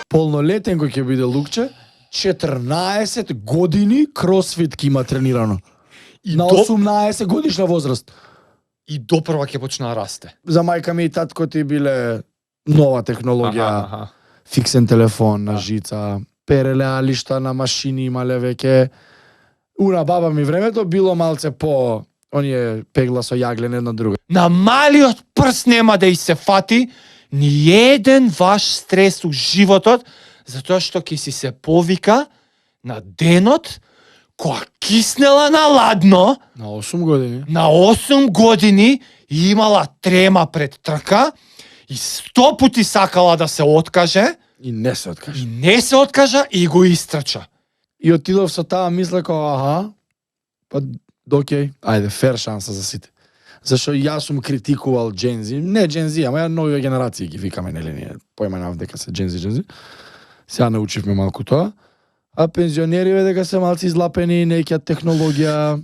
Полнолетен кој ќе биде Лукче, 14 години кросфит ќе има тренирано. И На 18 годишна возраст. И допрва ќе почне да расте. За мајка ми и татко ти биле нова технологија, фиксен телефон на жица, переле алишта на машини имале веќе. Уна баба ми времето било малце по оние пегла со јаглен една друга. На малиот прст нема да и се фати ни еден ваш стрес у животот, затоа што ќе си се повика на денот која киснела на ладно На 8 години. на 8 години и имала трема пред трка и 100 пути сакала да се откаже И не се откажа. и не се откажа и го истрча. И отидов со таа мисла како аха, па окей, ајде, фер шанса за сите. Зашо јас сум критикувал Джензи, не Джензи, ама ја нови генерации ги викаме, нели ние, појменав дека се Джензи. Сега научивме малку тоа. А пензионериве дека се малци излапени, неќа технологија.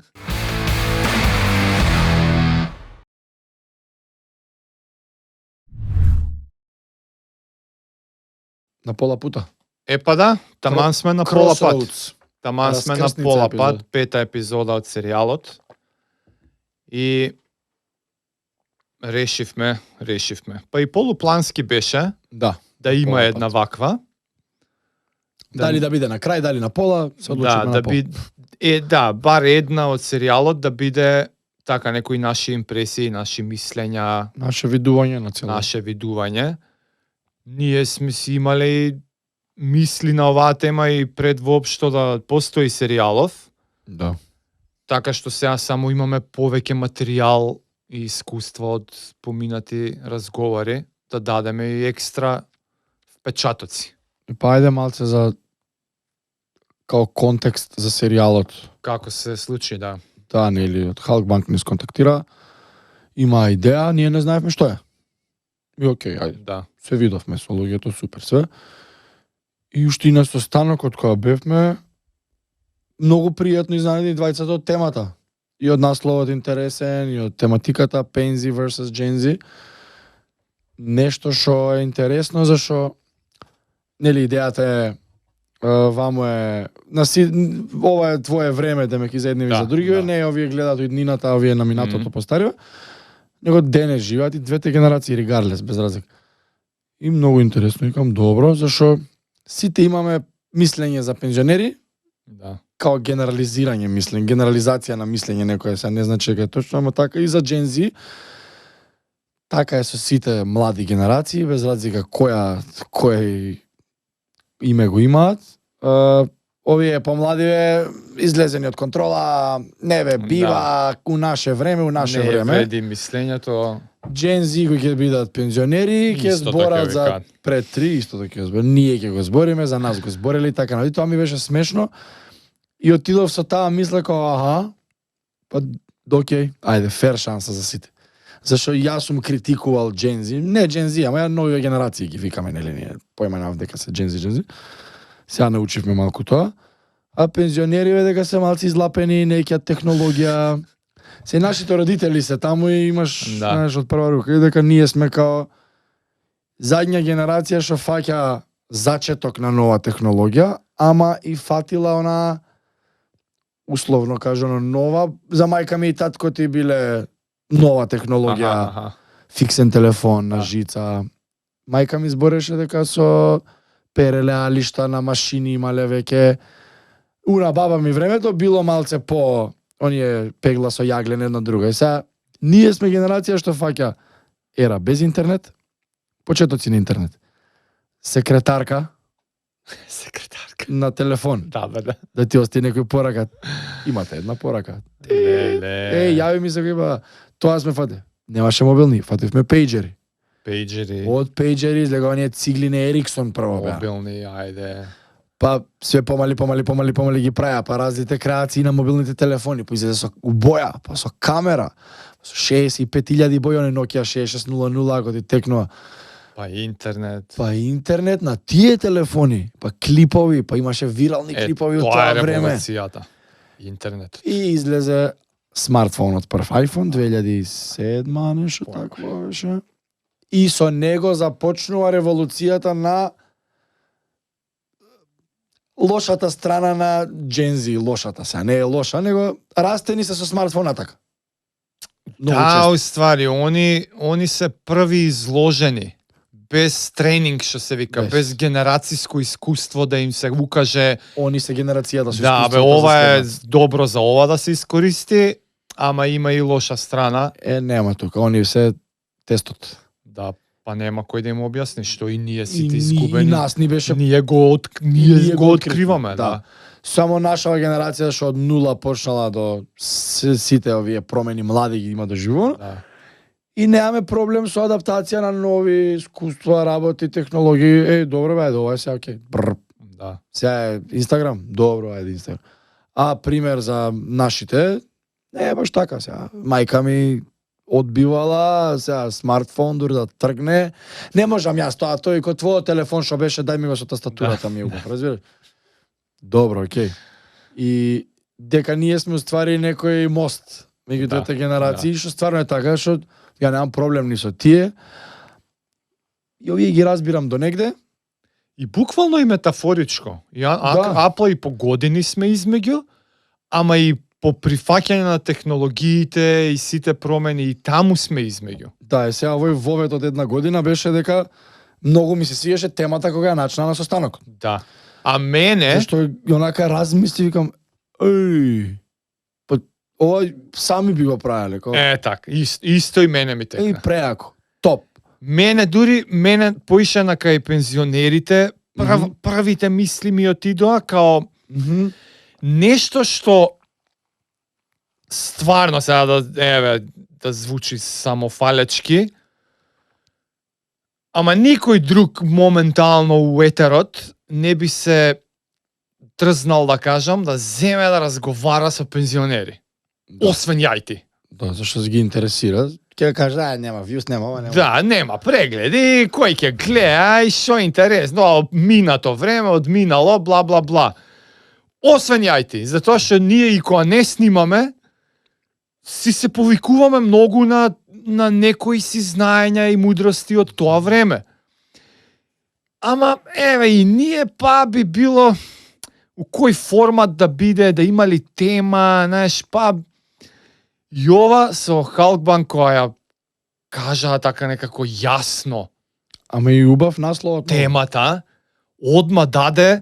На пола пута. Епа да, таман сме на пола пат. Crossroads. Таман сме на Раскрсница пола епизода. пат, пета епизода од серијалот. И решивме. Па и полуплански беше Да. да има Пола една пат. ваква. Дали да биде на крај, дали на пола, се одлучивме Да, на да пола. да, бар една од серијалот да биде така некои наши импресии, наши мислења, Наше видување на цело. наше видување. Ние сме си имале мисли на оваа тема и пред воопшто да постои серијалов, Да. така што сега само имаме повеќе материјал и искуство од поминати разговори да дадеме и екстра впечатоци. Па ајде малце за као контекст за серијалот. Како се случи, да. Да, нели, од Халкбанк ни сконтактира. Има идеја, ние не знаевме што е. И окей, ајде. Да. Се видовме со луѓето, супер све. И уште и на состанокот кога бевме, многу пријатно изненадени двајцата од темата. И од насловот интересен, и од тематиката Пензи versus Джензи. Нешто што е интересно, зашо нели идејата е вамо е ова е твое време демеки за едни и Да, за други, да. не овие гледаат од иднината, а овие на минатото Мгм. постариве. Него денес живеат и двете генерации регарлес без разлика. И многу интересно, викам добро, зашо сите имаме мислење за пензионери, Да. као генерализирање мислење, генерализација на мислење некоја се не значи дека е точно, ама така и за Джензи. Така е со сите млади генерации, без разлика кој име го имаат. Овие помладиве излезени од контрола, не бе, бива у наше време, у наше Не време. вреди мислењето. Джензи кои ќе бидат пензионери, ќе Истото зборат ќе за викаат. пред 3, истото ќе зборат. Ние ќе го збориме, за нас го збореле и така. Нали? Тоа ми беше смешно. И отидов со таа мисла како аха, па окей, ајде, фер шанса за сите. Зашо јас сум критикувал Джензи, не Джензи, ама ја нови генерации ги викаме, нели ние, појменав дека се Джензи. Сега научивме малку тоа. А пензионериве дека се малци излапени, неќа технологија. Се нашите родители се таму и имаш, Да. знаеш, од прва рука и дека ние сме као задња генерација што фаќа зачеток на нова технологија, ама и фатила она условно кажано нова, за мајка ми и татко ти биле нова технологија, фиксен телефон на Да. жица. Мајка ми збореше дека со переле алишта на машини имале веќе. Уна баба ми времето било малце по оние пегла со јаглен една друга. И сега ние сме генерација што фаќа ера без интернет, почетоци на интернет. Секретарка Секретарка. на телефон. Да, бе, да. Да ти ости некој порака. Имате една порака. Јави ми се кој тоа сме фате. Немаше мобилни, фативме пејджери. Пейджери, Од пејджери излега оние циглине Ериксон прво беа. мобилни, ајде. Па све помали ги праја, па разлите креации на мобилните телефони, па излезе со боја, па со камера, со 65.000 боја, оне Nokia 6600 ако ти текнува. Па интернет. Па интернет на тие телефони, па клипови, па имаше вирални клипови од Тоа тоа е време. револуцијата. Интернет. И излезе смартфонот прв iPhone 2007 нешто такво беше. И со него започнува револуцијата на лошата страна на Gen Z, лошата се, не е лоша, него растени се со смартфон така. Да, уствари, они се први изложени, без тренинг, што се вика, без генерацијско искуство да им се укаже. Они се генерацијата со да, искуството. Ова е добро за ова да се искористи, ама има и лоша страна. Нема тука, они се тестот. Да, па нема кој да им објасни што и ние сите изгубени. И нас ни беше ние го откриваме, да. Само нашава генерација што од нула почнала до сите овие промени млади ги има доживувано. Да. И немаме проблем со адаптација на нови искуства, работи, технологии. Добро бе, ова е се окей. Да. Сега е Инстаграм, добро е Инстаграм. А пример за нашите, не е баш така сега. Мајка ми одбивала, сега смартфон дури да тргне. Не можам јас тоа, тој кој твојот телефон што беше, дај ми го со тастатурата ми го, разбираш? Добро, окей. И дека ние сме уствари некој мост меѓу двете генерации, што стварно е така, што ја немам проблем ни со тие. И овие ги разбирам до негде. И буквално и метафоричко. Апла и по години сме измеѓу, ама и по прифаќање на технологиите и сите промени и таму сме измеѓу. Да, сега овој вовет од една година беше дека многу ми се свиеше темата кога ја начна на состанокот. Да. А мене... Што онака размисли, викам, ова сами би го правеле. Так, исто и мене ми текна. Преако, топ. Мене поише на кај пензионерите, првите мисли ми отидоа као нешто што стварно сега да звучи самофалечки, ама никој друг моментално у етерот не би се трзнал да кажам да земе да разговара со пензионери. Да. Освен јајти. Да, зашто се ги интересира. Ќе каже, нема вјус, нема ова, нема. Да, нема прегледи, кој ќе гледа и што интересно, минато време, одминало, бла бла бла. Освен јајти, затоа што ние и кога не снимаме, си се повикуваме многу на некои си знаења и мудрости од тоа време. Ама, и ние па би било у кој формат да биде, да има ли тема, знаеш, па и ова со Халкбанк која ја кажа така некако јасно. Ама и убав наслов. Темата, одма даде,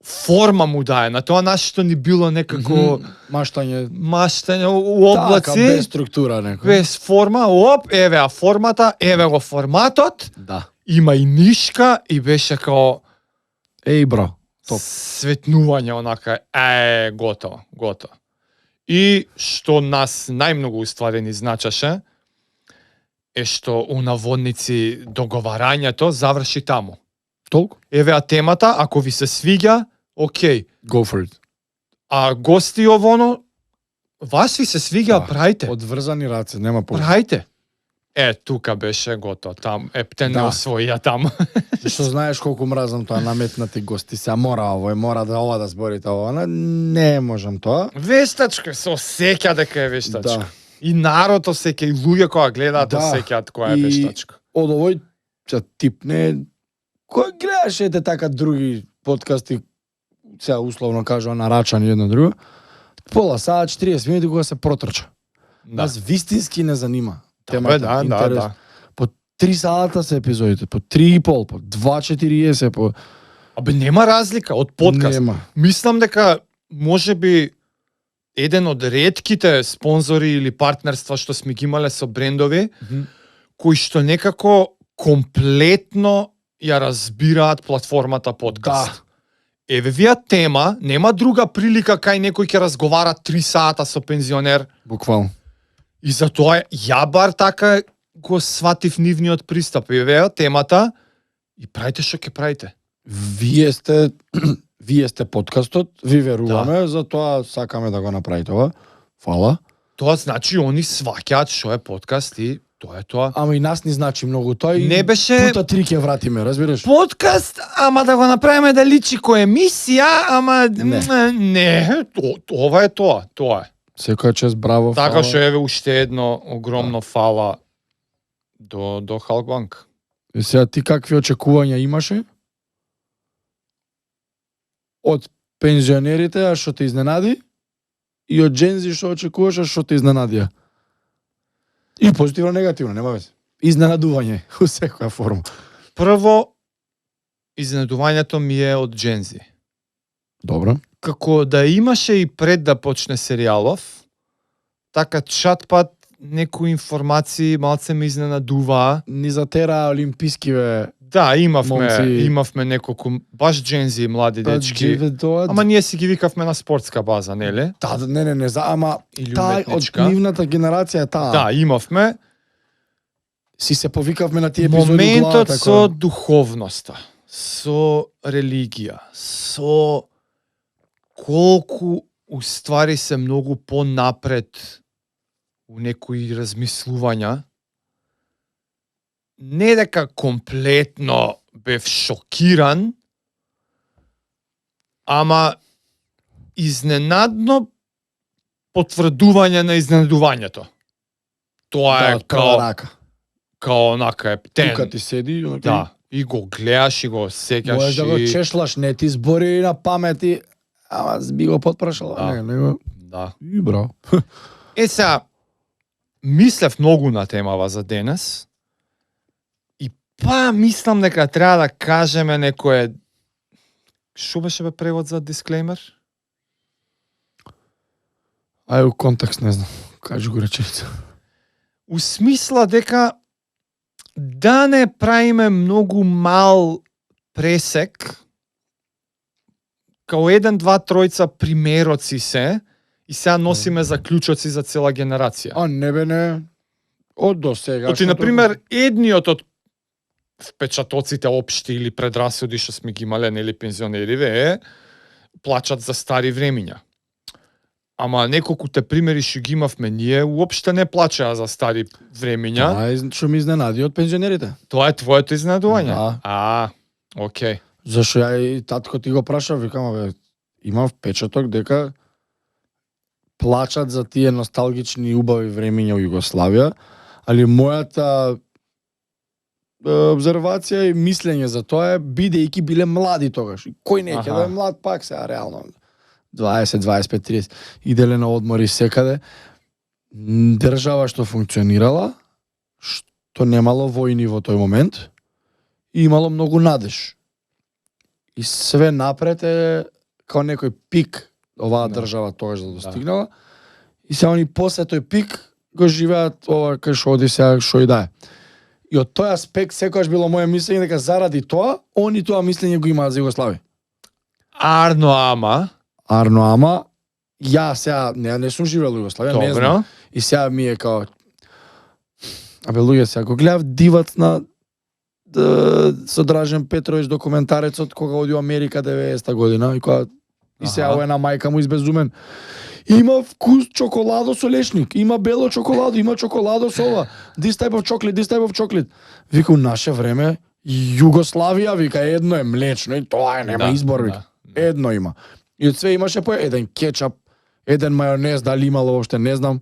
форма му дае, на тоа нашто ни било некако маштање у облаци. Така, без структура некој. Без форма, еве формата, еве го форматот. Да. Има и нишка и беше као бро, топ. Светнување онака, готово. И што нас најмногу уствари ни значеше е што у наводници договарањето заврши таму. Толку? Еве темата, ако ви се свиѓа, окей. Go for it. А гости овоно, вас ви се свиѓа, прајте. Одврзани раце, нема повеќе. Прајте. Тука беше готово, там епте не освоија таму. Што знаеш колку мразам тоа наметнати гости, се мора ова да зборите ова, не можам тоа. Вештачка се осеќа дека е вештачка. Да. И народ осеќа, и луѓе кога гледаат осеќаат која е вештачка. Од овој тип не кој гледаше така други подкасти, сега условно кажува нарачани едно друго, пола саат 40 минути кога се протрча. Нас вистински не занима. Темата, да. По 3 сата се епизодите, по 3,5, по 2,40, по... Абе, нема разлика од подкаст. Нема. Мислам дека можеби еден од ретките спонзори или партнерства што сме ги имале со брендови, кои што некако комплетно ја разбираат платформата подкаст. Да. Еве вија тема, нема друга прилика кај некој ќе разговара 3 сата со пензионер. Буквално. И затоа ја бар така го сватив нивниот пристап. Еве темата и правите што ќе правите. Вие сте подкастот, ви веруваме, затоа сакаме да го направите ова. Фала. Тоа значи они сваќаат што е подкаст и тоа е тоа. Ама и нас ни значи многу тоа и не беше пута 3 ќе вратиме, разбираш? Подкаст, ама да го направиме да личи кој емисија, ама не, ова е тоа е. Секоја чест, браво. Така фала. што еве уште едно огромно фала до Халкбанк. И сега ти какви очекувања имаше од пензионерите, а што те изненади, и од джензи што очекуваш, а што те изненадија? И позитивно, негативно, нема веќе. Изненадување у секоја форма. Прво, изненадувањето ми е од Джензи. Добро. Како да имаше и пред да почне серијалов, така чатпат некои информации малце ме изненадуваа. Ни за тера олимпискиве Да, имавме момци. неколку баш Джензи млади дечки. тоа. Ама ние си ги викавме на спортска база, нели? Да, не, ама Или таа од уметничка. нивната генерација е таа. Да, имавме. Си се повикавме на тие епизоди у Моментот главата, со духовноста, со религија, со колку уствари се многу понапред у некои размислувања, не дека комплетно бев шокиран, ама изненадно потврдување на изненадувањето. Тоа да, е од прва рака. као онака ептен. Тука ти седи, онака, Да, и го гледаш и го сеќаш. можеш да го и... чешлаш, не ти збори на памети, ама би го потпрашал, Да. не го. Да. И браво. Сега, мислев многу на темава за денес и мислам дека треба да кажеме некое... Шо беше бе превод за дисклеймер? Ај, у контекст не знам. Кажи го реченица. У смисла дека да не правиме многу мал пресек, као 1, 2, 3 примероци се, и сега носиме заклучоци за цела генерација. А не бе, не. Од до сега. Оти, например, едниот од впечатоците општи или предрасуди што сме ги имале, нели, пензионериве, е плачат за стари времиња. Ама неколкуте примери што ги имавме ние, уопште не плачаа за стари времиња. Ај, што ми изненади од пензионерите. Тоа е твоето изненадување? Да. Окей. Зашо ја и татко ти го праша, викам, бе, имам впечаток дека плачат за тие носталгични и убави времиња у Југославија, али мојата обзервација и мислење за тоа е бидејќи биле млади тогаш. И кој не ќе Аха. да е млад пак сега реално. 20, 25, 30. Иделе на одмори секаде. Држава што функционирала, што немало војни во тој момент и имало многу надеж. И све напред е као некој пик оваа Да. држава тогаш да достигнала. И сега они после тој пик го живеат ова кај што оди сега што и да е. И од тој аспект секогаш било моје мислење дека заради тоа, они тоа мислење го имаат за Југославија. Арно, ама ја сега не сум живеел во Југославија, не знам. Добро. И сега ми е као абе луѓе, сега го гледав Дивац на со Дражен Петровиќ документарецот кога оди у Америка 90-та година и кога и сега Аха. една мајка му избезумен. Има вкус чоколадо со лешник, има бело чоколадо, има чоколадо со ова. This type of chocolate. Вика у наше време Југославија вика едно е млечно и тоа е нема избор вика. Едно има. И од све имаше по еден кетчап, еден мајонез, дали имало воопште не знам,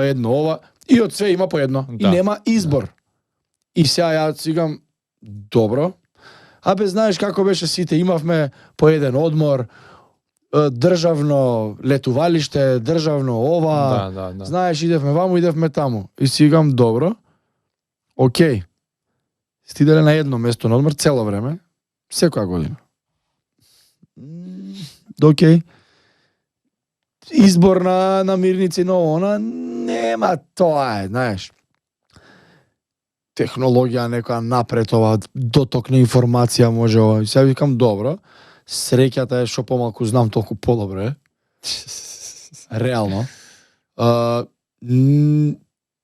едно ова, и од све има по едно. Да. И нема избор. И сега ја цигам, добро, абе знаеш како беше сите, имавме по еден одмор, државно летувалиште, државно ова, Да. знаеш, идевме ваму, идевме таму. И сигам, добро, окей, стиделе на едно место на одмор цело време, секоја година. Окей. Избор на мирници, но она нема, тоа е, знаеш. Технологија некоја напред, ова доток на информација може ова. И сега викам, добро, среќата е што помалку знам, толку подобре. Реално.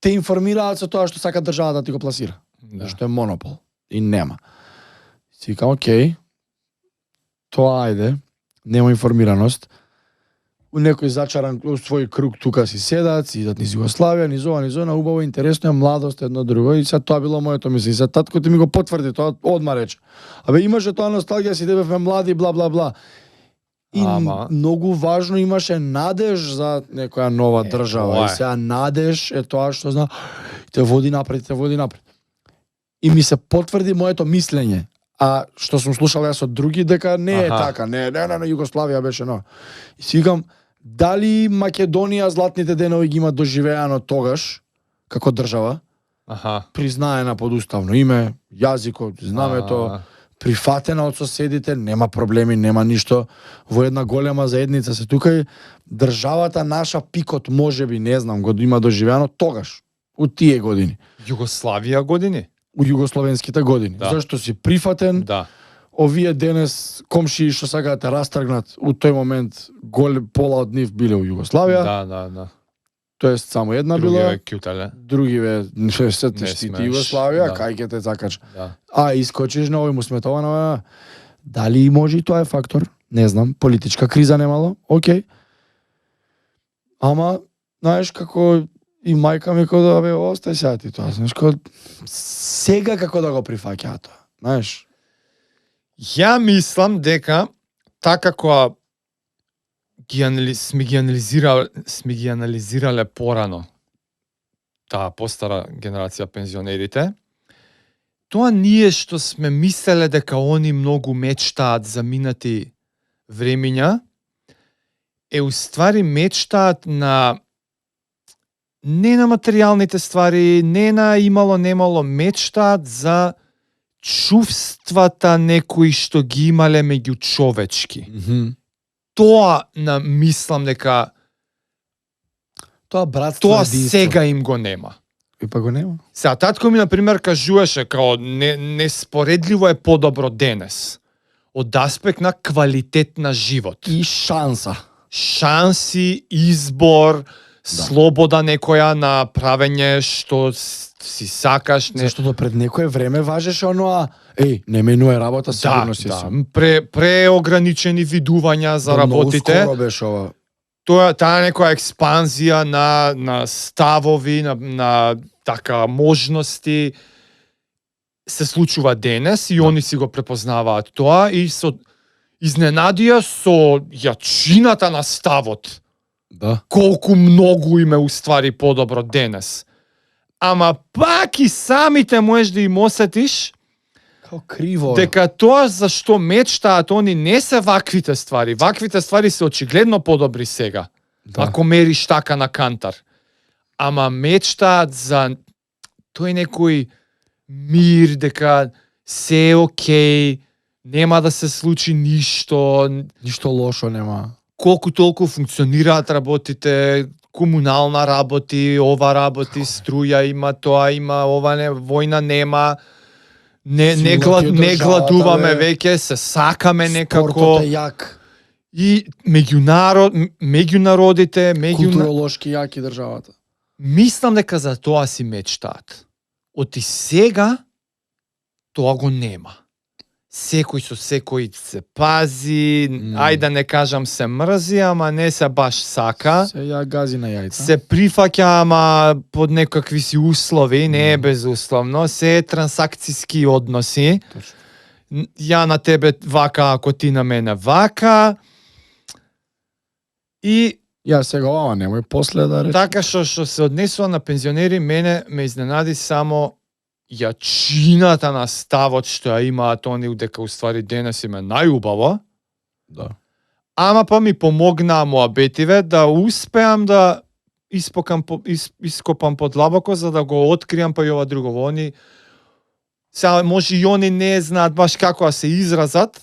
Те информираат со тоа што сака држава да ти го пласира. Да. Што е монопол. И нема. Си викам, окей, тоа ајде, нема информираност. У некој зачаран свој круг тука си седат, сидат низ Југославија, низ ова, убаво, интересно е, младост, едно друго, и сега тоа било моето мислење. Сега татко ти ми го потврди, тоа одма рече. Абе имаше тоа носталгија, си бевме млади, бла бла бла. И многу важно имаше надеж за некоја нова држава. И сега надеж е тоа што зна те води напред, те води напред. И ми се потврди моето мислење. А што сум слушал јас од други дека не е така, не, Југославија беше но. И си викам, дали Македонија златните денови ги има доживеано тогаш како држава? Признаена под уставно име, јазикот, знамето, прифатена од соседите, нема проблеми, нема ништо, во една голема заедница се тука и државата наша пикот можеби, не знам, го има доживеано тогаш, у тие години. Југославија години? У југословенските години. Да. Зашто си прифатен, овие денес комшии што сакаат да те растргнат, у тој момент пола од нив биле у Југославија. Да. Тоест само една била, другиве се штити Југославија, кај ќе те закача. А искочиш на овој му сметова, дали може и тоа е фактор? Не знам, политичка криза немало, окей. Ама, знаеш како и мајка ми кој да бе, остај сега ти тоа, знаеш, сега како да го прифаќа тоа, знаеш. Ја мислам дека така која сме ги анализирале порано таа постара генерација пензионерите, тоа ние што сме мислеле дека они многу мечтаат за минати времиња, е уствари мечтаат на не на материјалните ствари, не на имало немало, мечтаат за чувствата некои што ги имале меѓу човечки. Тоа мислам дека тоа братство, тоа сега им го нема. И па го нема. Сега татко ми на пример кажуваше као неспоредливо е подобро денес од аспект на квалитет на живот и шанса. Шанси, избор, слобода некоја на правење што си сакаш, Заштото пред некое време важеше оноа, не менуе работа, сигурно си. Преограничени видувања за работите. Скоро беше ова. Таа некоја експанзија на ставови, на така можности се случува денес и они си го препознаваат тоа и изненадија со јачината на ставот. Колку многу име уствари подобро денес. Ама пак и самите можеш да им осетиш криво дека тоа за што мечтаат они не се ваквите ствари. Ваквите ствари се очигледно подобри сега. Ако мериш така на кантар. Ама мечтаат за тој некој мир, дека се е окей, нема да се случи ништо лошо нема. Колку толку функционираат работите, комунална работи, ова работи, струја има, тоа има, ова не, војна нема. Не гладуваме веќе, се сакаме некако. Спортот е јак. И меѓународите, културолошки јаки државата. Мислам дека за тоа си мечтаат. Оти сега тоа го нема. Секој со секој се пази, ајде да не кажам се мрзи, ама не се баш сака. Се ја гази на јајца. Се прифаќа, ама под некакви си услови, не е безусловно, се е трансакцијски односи. Точно. Ја на тебе вака, ако ти на мене вака. И ја сега ова немој после да рече. Така што се однесува на пензионери, мене ме изненади само јачината на ставот што ја имаат они, дека уствари денес им е најубаво. Ама па ми помогнаа моабетиве да успеам да ископам подлабоко за да го откриам па и ова друго. Они сега може и они не знаат баш како да се изразат,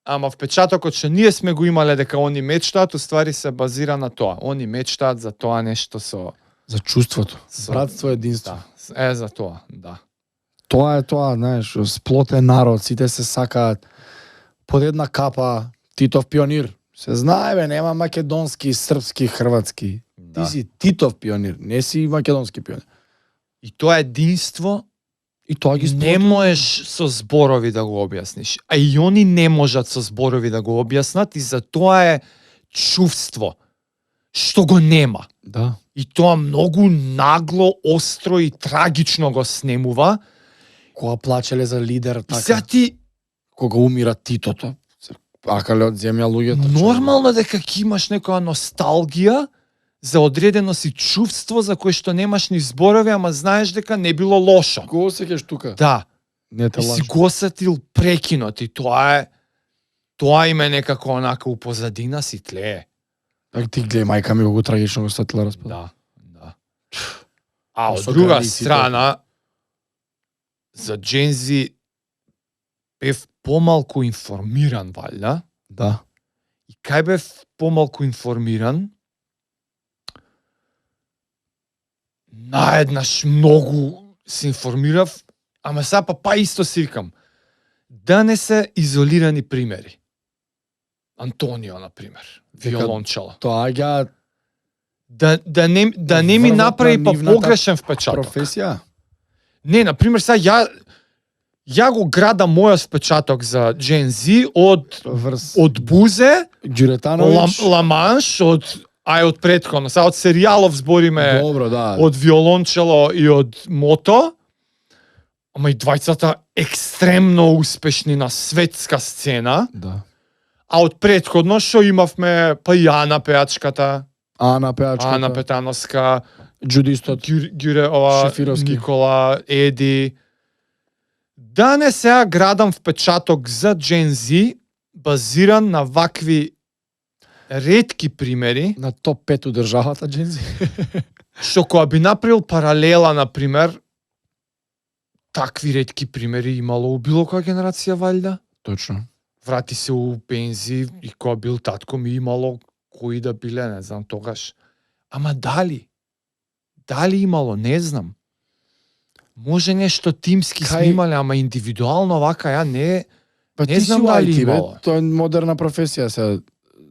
ама впечатокот што ние сме го имале дека они мечтаат, уствари се базира на тоа. Они мечтаат за тоа нешто за чувството, братство, единство. За тоа, да. Тоа е тоа, знаеш, сплотен народ, сите се сакаат под една капа. Титов пионир. Се знае бе, нема македонски, српски, хрватски. Ти си Титов пионир, не си македонски пионир. И тоа единство и тоа ги не можеш со зборови да го објасниш. А и они не можат со зборови да го објаснат и за тоа е чувство што го нема. Да. И тоа многу нагло, остро и трагично го снемува. Кога плачеле за лидер, така. И сега ти кога умира Титото, Акале од земја луѓето. Нормално дека ќе имаш некоја носталгија за одредено си чувство за кое што немаш ни зборови, ама знаеш дека не било лошо. Го осеќаш тука. Да. Не те И си лажам. го осетил прекинот и тоа има некако онака у позадина си тлее. Так ти гледај, мајка ми колку трагично го сватила распад. Да. А од Со друга границите. страна, за Джензи бев помалку информиран, валјда. Да. И кај бев помалку информиран, наеднаш многу се информирав, ама сега па исто си викам, да не се изолирани примери. Антонио, например, виолончело. Тоа ќе Да не ми врвот направи на па нивната погрешен впечаток. професија. Не, например, сега ја го градам мојот впечаток за Gen Z од Бузе, Ѓуретановиќ. Ламанш, од претходно, сега од серијалов збориме, Добро, да. од виолончело и од мото, ама и двајцата екстремно успешни на светска сцена, Да. а од претходно што имавме па и Ана пеачката, Ана пеачката. Ана Петановска, Джудистот. Ѓуре ова Шефировски. Никола, Еди. Да не сега градам впечаток за Gen Z базиран на вакви ретки примери, На топ 5 у државата, Джензи. што кога би направил паралела, например, такви ретки примери имало у било која генерација, валјда? Точно. Врати се у пензи и кога бил татко ми имало кои да биле, не знам тогаш. Ама дали? Дали имало, не знам. Може нешто тимски Кај- снимале, ама индивидуално вака ја не... Па Не ти знам си дали IT, бе. имало. Тоа е модерна професија се.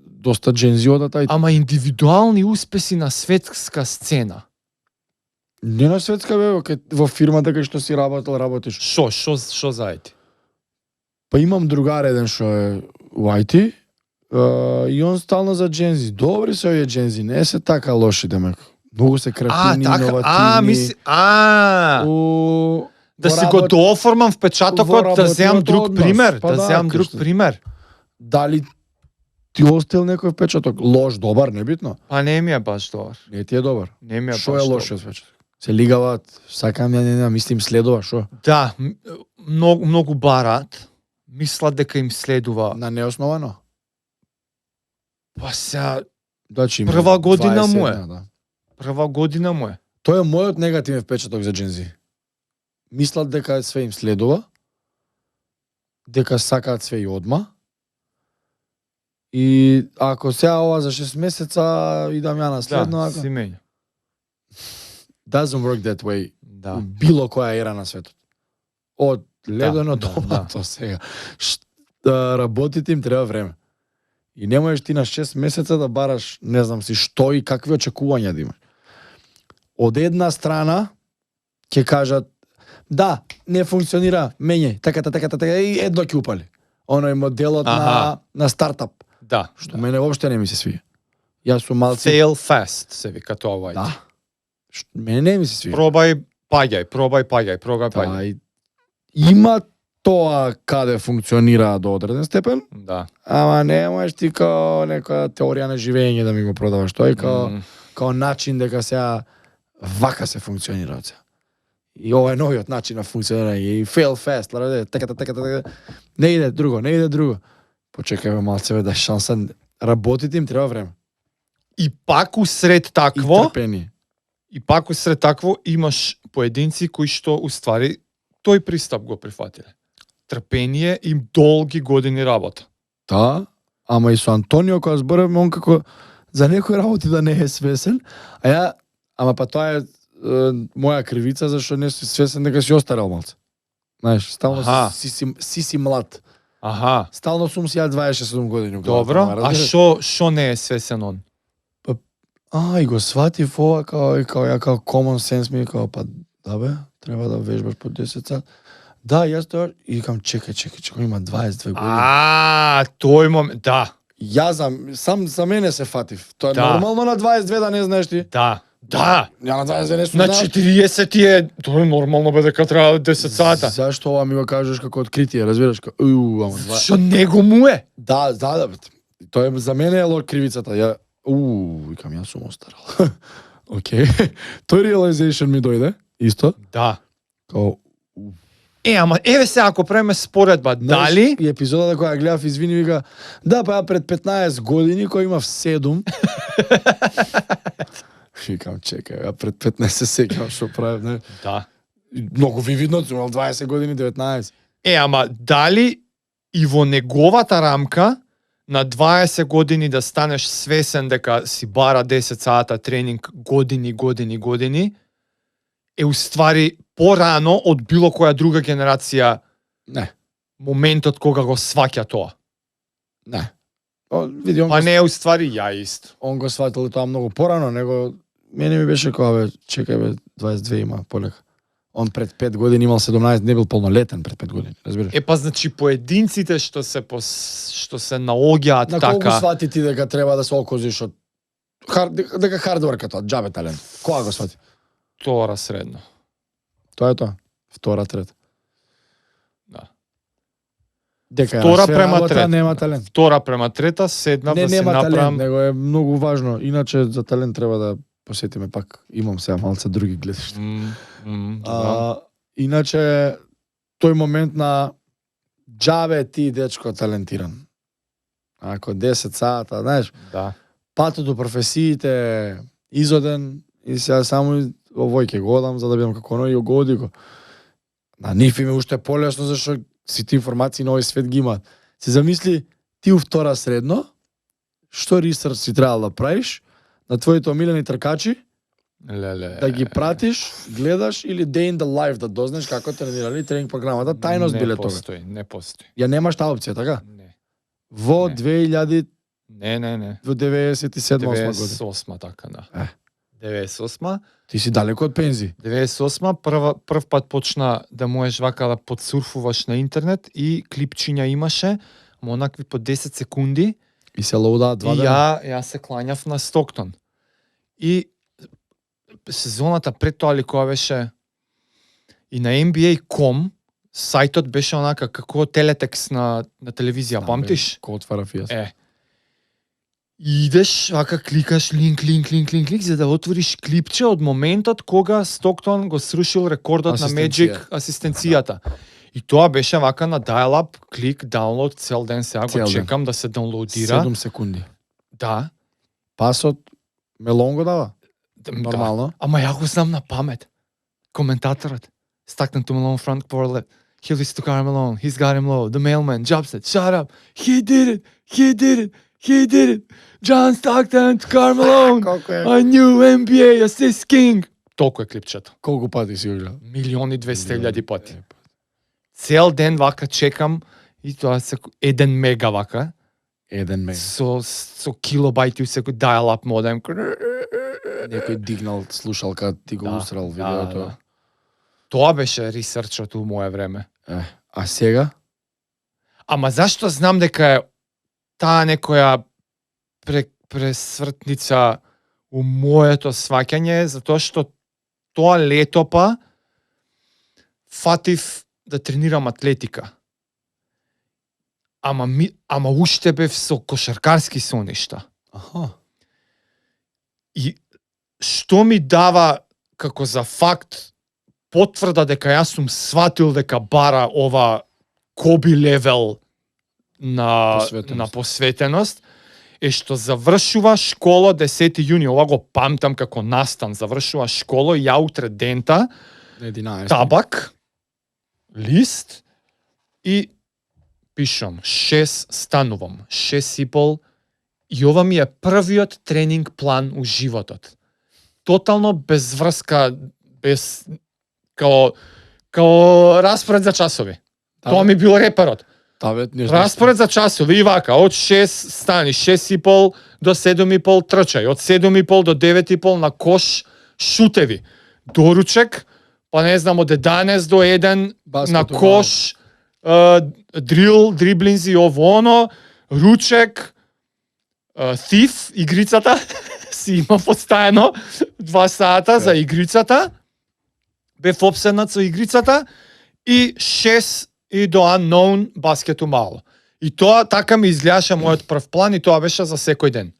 Доста Джензи одат IT. Ама индивидуални успеси на светска сцена. Не на светска, бе, во фирмата кај што си работиш. Шо заети? Па имам другар еден што е у IT, и он стално за Джензи. Добри се овие Джензи, не се така лоши, демек. Многу се креативни, иновативни. У... Да во си го работ- дооформам во впечатокот, да земам работниот друг однос. пример, Па да да, земам друг кашто- пример. Дали ти остил некој впечаток? Лош, добар, небитно. Па не ми е баш добар. Не ти е добар. Не ми е Шо баш е добар. лошиот впечаток? Се лигават, сакам ја, мислим следува, шо? Да, многу барат. Мислат дека им следува. На неосновано? Па сега, Значи, има Прва година 21, му е. Да. прва година му е. Тоа е мојот негативен впечаток за Джензи. Мислат дека све им следува, дека сакаат све и одма. И ако сега ова за 6 месеца идам ја на следно, Да, ако... си менја. Doesn't work that way. Да. У било која ера на светот. Од ледено Да, до да. до сега. Да работите им треба време. И не можеш ти на 6 месеца да бараш, не знам си што и какви очекувања да имаш. Од една страна ќе кажат да, не функционира, менјај, така и едно ќе упали. Оној моделот Аха. на стартап, Да. што мене воопште не ми се свија. Јас сум малци. Fail fast се вика тоа вајде. Да. Мене не ми се свија. Пробај, паѓај. Та, и има тоа каде функционира до одреден степен, Да. ама не можеш ти као некоја теорија на живење да ми го продаваш. Тој као начин дека сега вака се функционира од сега. И ова е новиот начин на функционирање. И fail fast, така. Не иде друго. Почекајме малце, бе, да шанса. Работите им треба време. И пак усред И такво, трпение. имаш поединци кои што уствари тој пристап го прифатиле. Трпение и долги години работа. Да, ама и со Антонио кога зборевме, он како за некои работи да не е свесен, ама па тоа е моја кривица зашто не си свесен дека си остарел малце. Знаеш, стално Аха. си млад. Аха. Стално сум си ја 27 години. у главата, Добро. ма, А разбираш? шо не е свесен он? И го сватив ова као common sense ми као па да бе, треба да вежбаш по 10 сат. Да, јас тоа и викам чекај, има 22 години. Тој момент, да. Јас сам за мене се фатив. Тоа е Да. нормално на 22 да не знаеш ти. Да. Да. Ја на 20 нешто На знаеш. 40 е, тоа е нормално бе дека треба 10 сата. Зашто ова ми го кажеш како откритие, разбираш? Ама Што него му е? Да, бе. Тоа е за мене е лог кривицата. Викам јас сум остарал. Океј. Тој realization ми дојде исто. Да. Као Ама еве се ако преме споредба, дали и епизодата која ја гледав извини вика, да, па ја пред 15 години кој имав 7. Викам чекај, ја пред 15 се сеќавам што правев, не? Да. Многу вивидно, имал 20 години, 19. Ама дали и во неговата рамка на 20 години да станеш свесен дека си бара 10 сата тренинг години е уствари порано од било која друга генерација Не. моментот кога го сваќа тоа. Не. Види, Па не е уствари ја ист. Он го сватил тоа многу порано, него мене ми беше која бе, чекај бе, 22 има полека. Он пред 5 години имал 17, не бил полнолетен пред 5 години, разбираш? Па значи поединците што се наоѓаат На колку така. свати ти дека треба да се окозиш од дека хардворката, од џабе талент. Кога го свати? Втора средно. Тоа е тоа. Втора, трета. Да. Дека Втора све према работа, трета. нема талент. Втора према трета, седнав Не, да си нема талент, направам. него е многу важно. Иначе за талент треба да посетиме пак. Имам сега малце други гледишта. Иначе тој момент на џабе ти дечко талентиран. Ако 10 сата, знаеш, Да. патот до професиите е изоден и сега само овој ќе го одам за да бидам како оној и го оди го. На нив им е уште полесно зашто сите информации на овој свет ги имаат. Се замисли ти у втора средно, што ресерч си требал да правиш на твоите омилени тркачи, Леле. да ги пратиш, гледаш или day in the life да дознеш како тренирали тренинг програмата, тајност биле тоа. Не постои. Ја немаш таа опција, така? Не. Во Не. 2000 Не. во 97-8 година. 98 така, да. Е. 98 Ти си далеко од пензија. 98 прв пат почна да можеш вака да подсурфуваш на интернет и клипчиња имаше, ама онакви по 10 секунди. И се лоудаат 2 И дена. ја се клањав на Стоктон. И сезоната пред тоа ли која беше и на NBA.com сајтот беше онака како телетекст на телевизија, памтиш? Ко отвара фијас. Е. И идеш, вака кликаш линк за да отвориш клипче од моментот кога Стоктон го срушил рекордот на Асистенција. Magic асистенцијата. И тоа беше вака на dial-up, клик, даунлоад, цел ден сега Цел го ден. чекам да се даунлоадира. 7 секунди. Да. Пасот Мелон го дава. Нормално. Да. Ама ја го знам на памет. Коментаторот. Stockton to Malone front forward left. He leads to Karl Malone. He's got him low. The mailman jumps it. Shut up. He did it. John Stockton to Karl Malone. Колку е? A new NBA assist king. Толку е клипчето. Колку пати си го гледал? 1.200.000 пати. Цел ден вака чекам и тоа се 1 мега вака. 1 мега. Со килобајти секој dial-up модем. Некој дигнал слушалка, ти го усрал видеото. Да. Тоа беше ресерчот у моје време. А сега? Ама зашто знам дека е таа некоја пресвртница у моето сваќање, затоа што тоа летопа фатив да тренирам атлетика. Ама уште бев со кошаркарски соништа. Аха. И што ми дава како за факт потврда дека јас сум сватил дека бара ова Коби левел на посветеност е што завршува школа 10 јуни, ова го памтам како настан, завршува школа и ја утре дента 11. табак, лист и пишам 6 станувам, 6,5 и ова ми е првиот тренинг план у животот. Тотално без врска, без као распоред за часови. Тоа ми бил реперот. Распоред за часови и вака, од 6 стани, 6,5 до 7,5 трчај, од 7,5 до 9,5 на кош шутеви. Доручек, па не знам, од 11 до 1 на кош, дриблинзи, ово оно, ручек, Thief, игрицата, си има подстаено, 2 сата за игрицата. Бев обседнат со игрицата и 6 и до unknown баскету мало. И тоа така ми изгледаше мојот прв план и тоа беше за секој ден.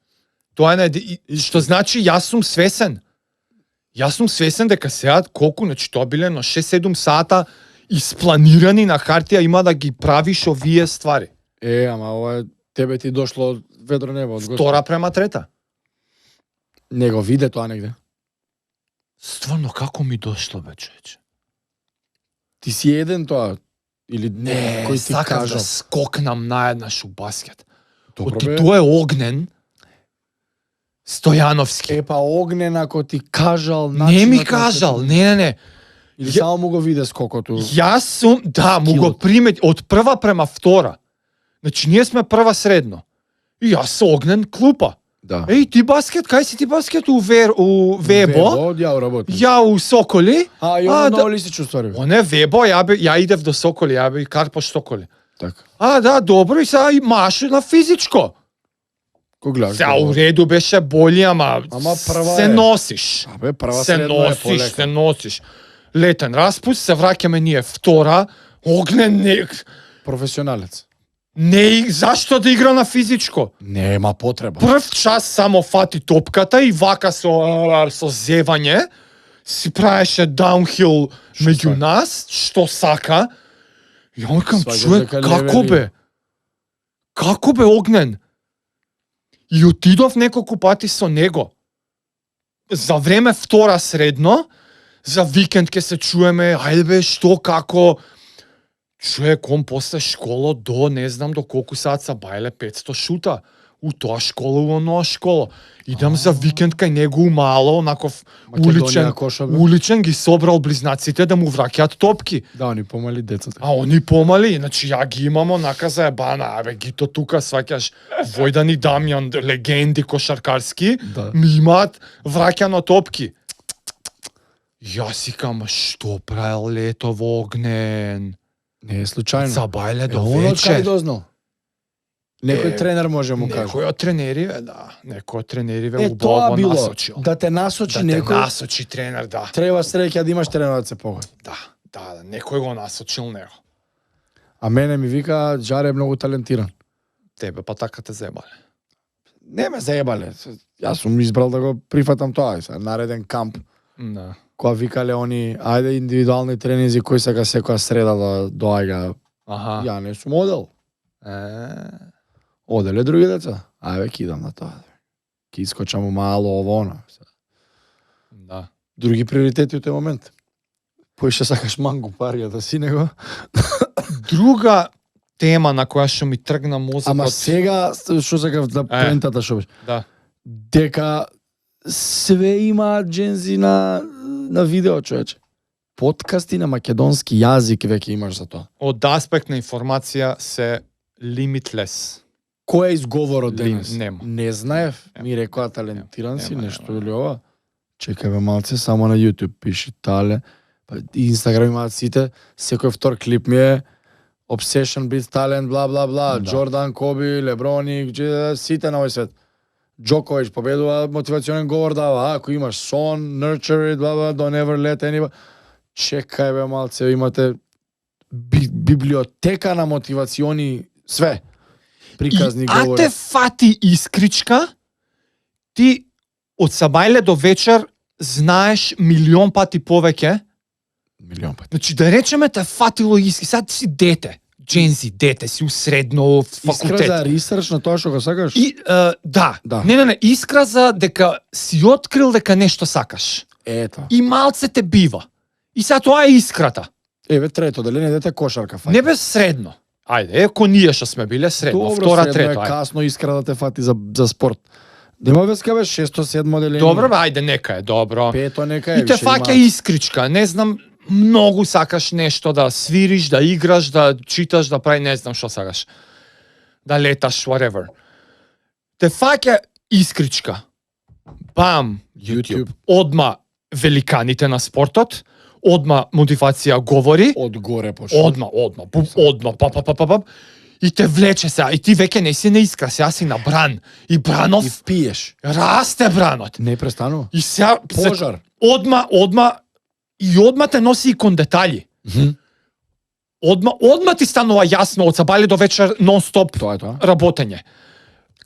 Тоа е што значи јас сум свесен. Јас сум свесен дека сега колку, значи тоа биле на 6-7 сата испланирани на хартија, има да ги правиш овие ствари. Ама ова тебе ти дошло од ведро небо од Господ. 2 према 3. Не го виде тоа негде. Стварно како ми дошло бе, човече. Ти си еден тоа или Не, кој ти сакав кажал? да скокнам наеднаш у баскет. Добро, Оти бе. тоа е Огнен Стојановски. Па Огнен ако ти кажал Не начинот ми на кажал, секој- не. Или Ја- само му го виде скокото. Јас сум, да, му го Килот. примет од прва према 2. Значи ние сме прва средно. И јас со Огнен клупа. Да. Еј, ти баскет, кај си ти баскет у Вебо? Ја работи. Ја у Соколи? А, и А, оно да. много ли си чувствари? Оне Вебо, ја идев до Соколи, ја би карпош Соколи. Така. А, да, добро, и сега и маш на физичко. Кој гледаш? Сега у реду беше боли, ама прва се е. носиш. Абе, прва Се средно е носиш, полека. се носиш. Летен распуст, се враќаме ние 2, Огнен Професионалец. зашто да игра на физичко? Нема потреба. Прв час само фати топката и вака со зевање си правеше даунхил меѓу сака? нас, што сака. Ја викам, Сваѓаш човек, дека како левели. бе? Како бе Огнен? И отидов неколку пати со него. За време 2 средно, за викенд ке се чуеме, ајде бе, што, како. Човек, он после школа до, не знам до колку саат са бајле 500 шута. У тоа школа, у оноа школа. Идам за викенд кај него у мало, онаков Македонија кошар, бе. уличен ги собрал близнаците да му враќаат топки. Да, они помали децата. А они помали, значи ја ги имам онака заебана, абе гито тука сваќаш Војдан и Дамјан, легенди кошаркарски, Да. ми имаат враќано топки. Јас си кам, што правил лето во Огнен? Не е случајно. Забајле до Оно од кај вечер. дознал? Некој тренер може му каже. Некој од тренериве, да. Некој од тренериве Е, тоа убаво било. насочил. Да те насочи Да те некој. насочи тренер, да. Треба среќа да имаш тренер да се погоди. Да, некој го насочил него. А мене ми вика, Джаре е многу талентиран. Тебе па така те зебале. Не ме заебале. Јас сум избрал да го прифатам тоа. Сега, нареден камп. Да. Која викале они, ајде индивидуални тренинзи кој сака секоја среда да доаѓа. Аха. Ја не сум одел. Е, Оделе други деца. Ајде, ки идам на тоа. Ки искочам мало ово оно. да. Други приоритети у тој момент. Поише сакаш мангу парија да си него. Друга тема на која што ми тргна мозокот. Ама сега, што сакав да поентата што беше. Да. Дека све има джензи на видео, човече. Подкасти на македонски јазик веќе имаш за тоа. Од аспект на информација се limitless. Кој е изговорот денес? Нема. Не знаев. Нема. Ми рекоа талентиран си, Нема, нешто нема. или ова. Чекај бе малце, само на YouTube пиши тале. Па Инстаграм имаат сите, секој втор клип ми е Obsession with talent, бла бла бла, Да. Джордан, Коби, Леброни, сите на овој свет. Джокович победува, мотивационен говор дава, ако имаш сон, nurture it, бла бла, don't ever let anybody. Чекај бе малце, имате библиотека на мотивациони све. Приказни А говори. те фати искричка, ти од сабајле до вечер знаеш милион пати повеќе. Милион пати. Значи да речеме те фатило искри, сад си дете, джензи, дете си у средно Искра факултет. за ресерч на тоа што го сакаш? И да. Да. Не, искра за дека си открил дека нешто сакаш. Ето. И малце те бива. И сега тоа е искрата. Еве трето, дали не дете кошарка фати? Не без средно. Ајде, еко ние што сме биле средно, Добро, втора, средно трето, е ајде. касно искра да те фати за спорт. Нема веска бе, 6-7 деление. Добро, бе, ајде, нека е, добро. Пето нека е. И те више фаќа има. искричка, не знам, многу сакаш нешто да свириш, да играш, да читаш, да прави не знам што сакаш. Да леташ, whatever. Те фаќа искричка. Бам, YouTube. Одма великаните на спортот, одма мотивација говори, Одгоре пошто. одма, па. И те влече се, и ти веќе не си на искра, сега си на бран. И бранов И пиеш. расте бранот. Не престанува. И сега Пожар. одма те носи и кон детали. Мгм. Одма ти станува јасно од сабале до вечер нон-стоп Тоа е тоа. работење.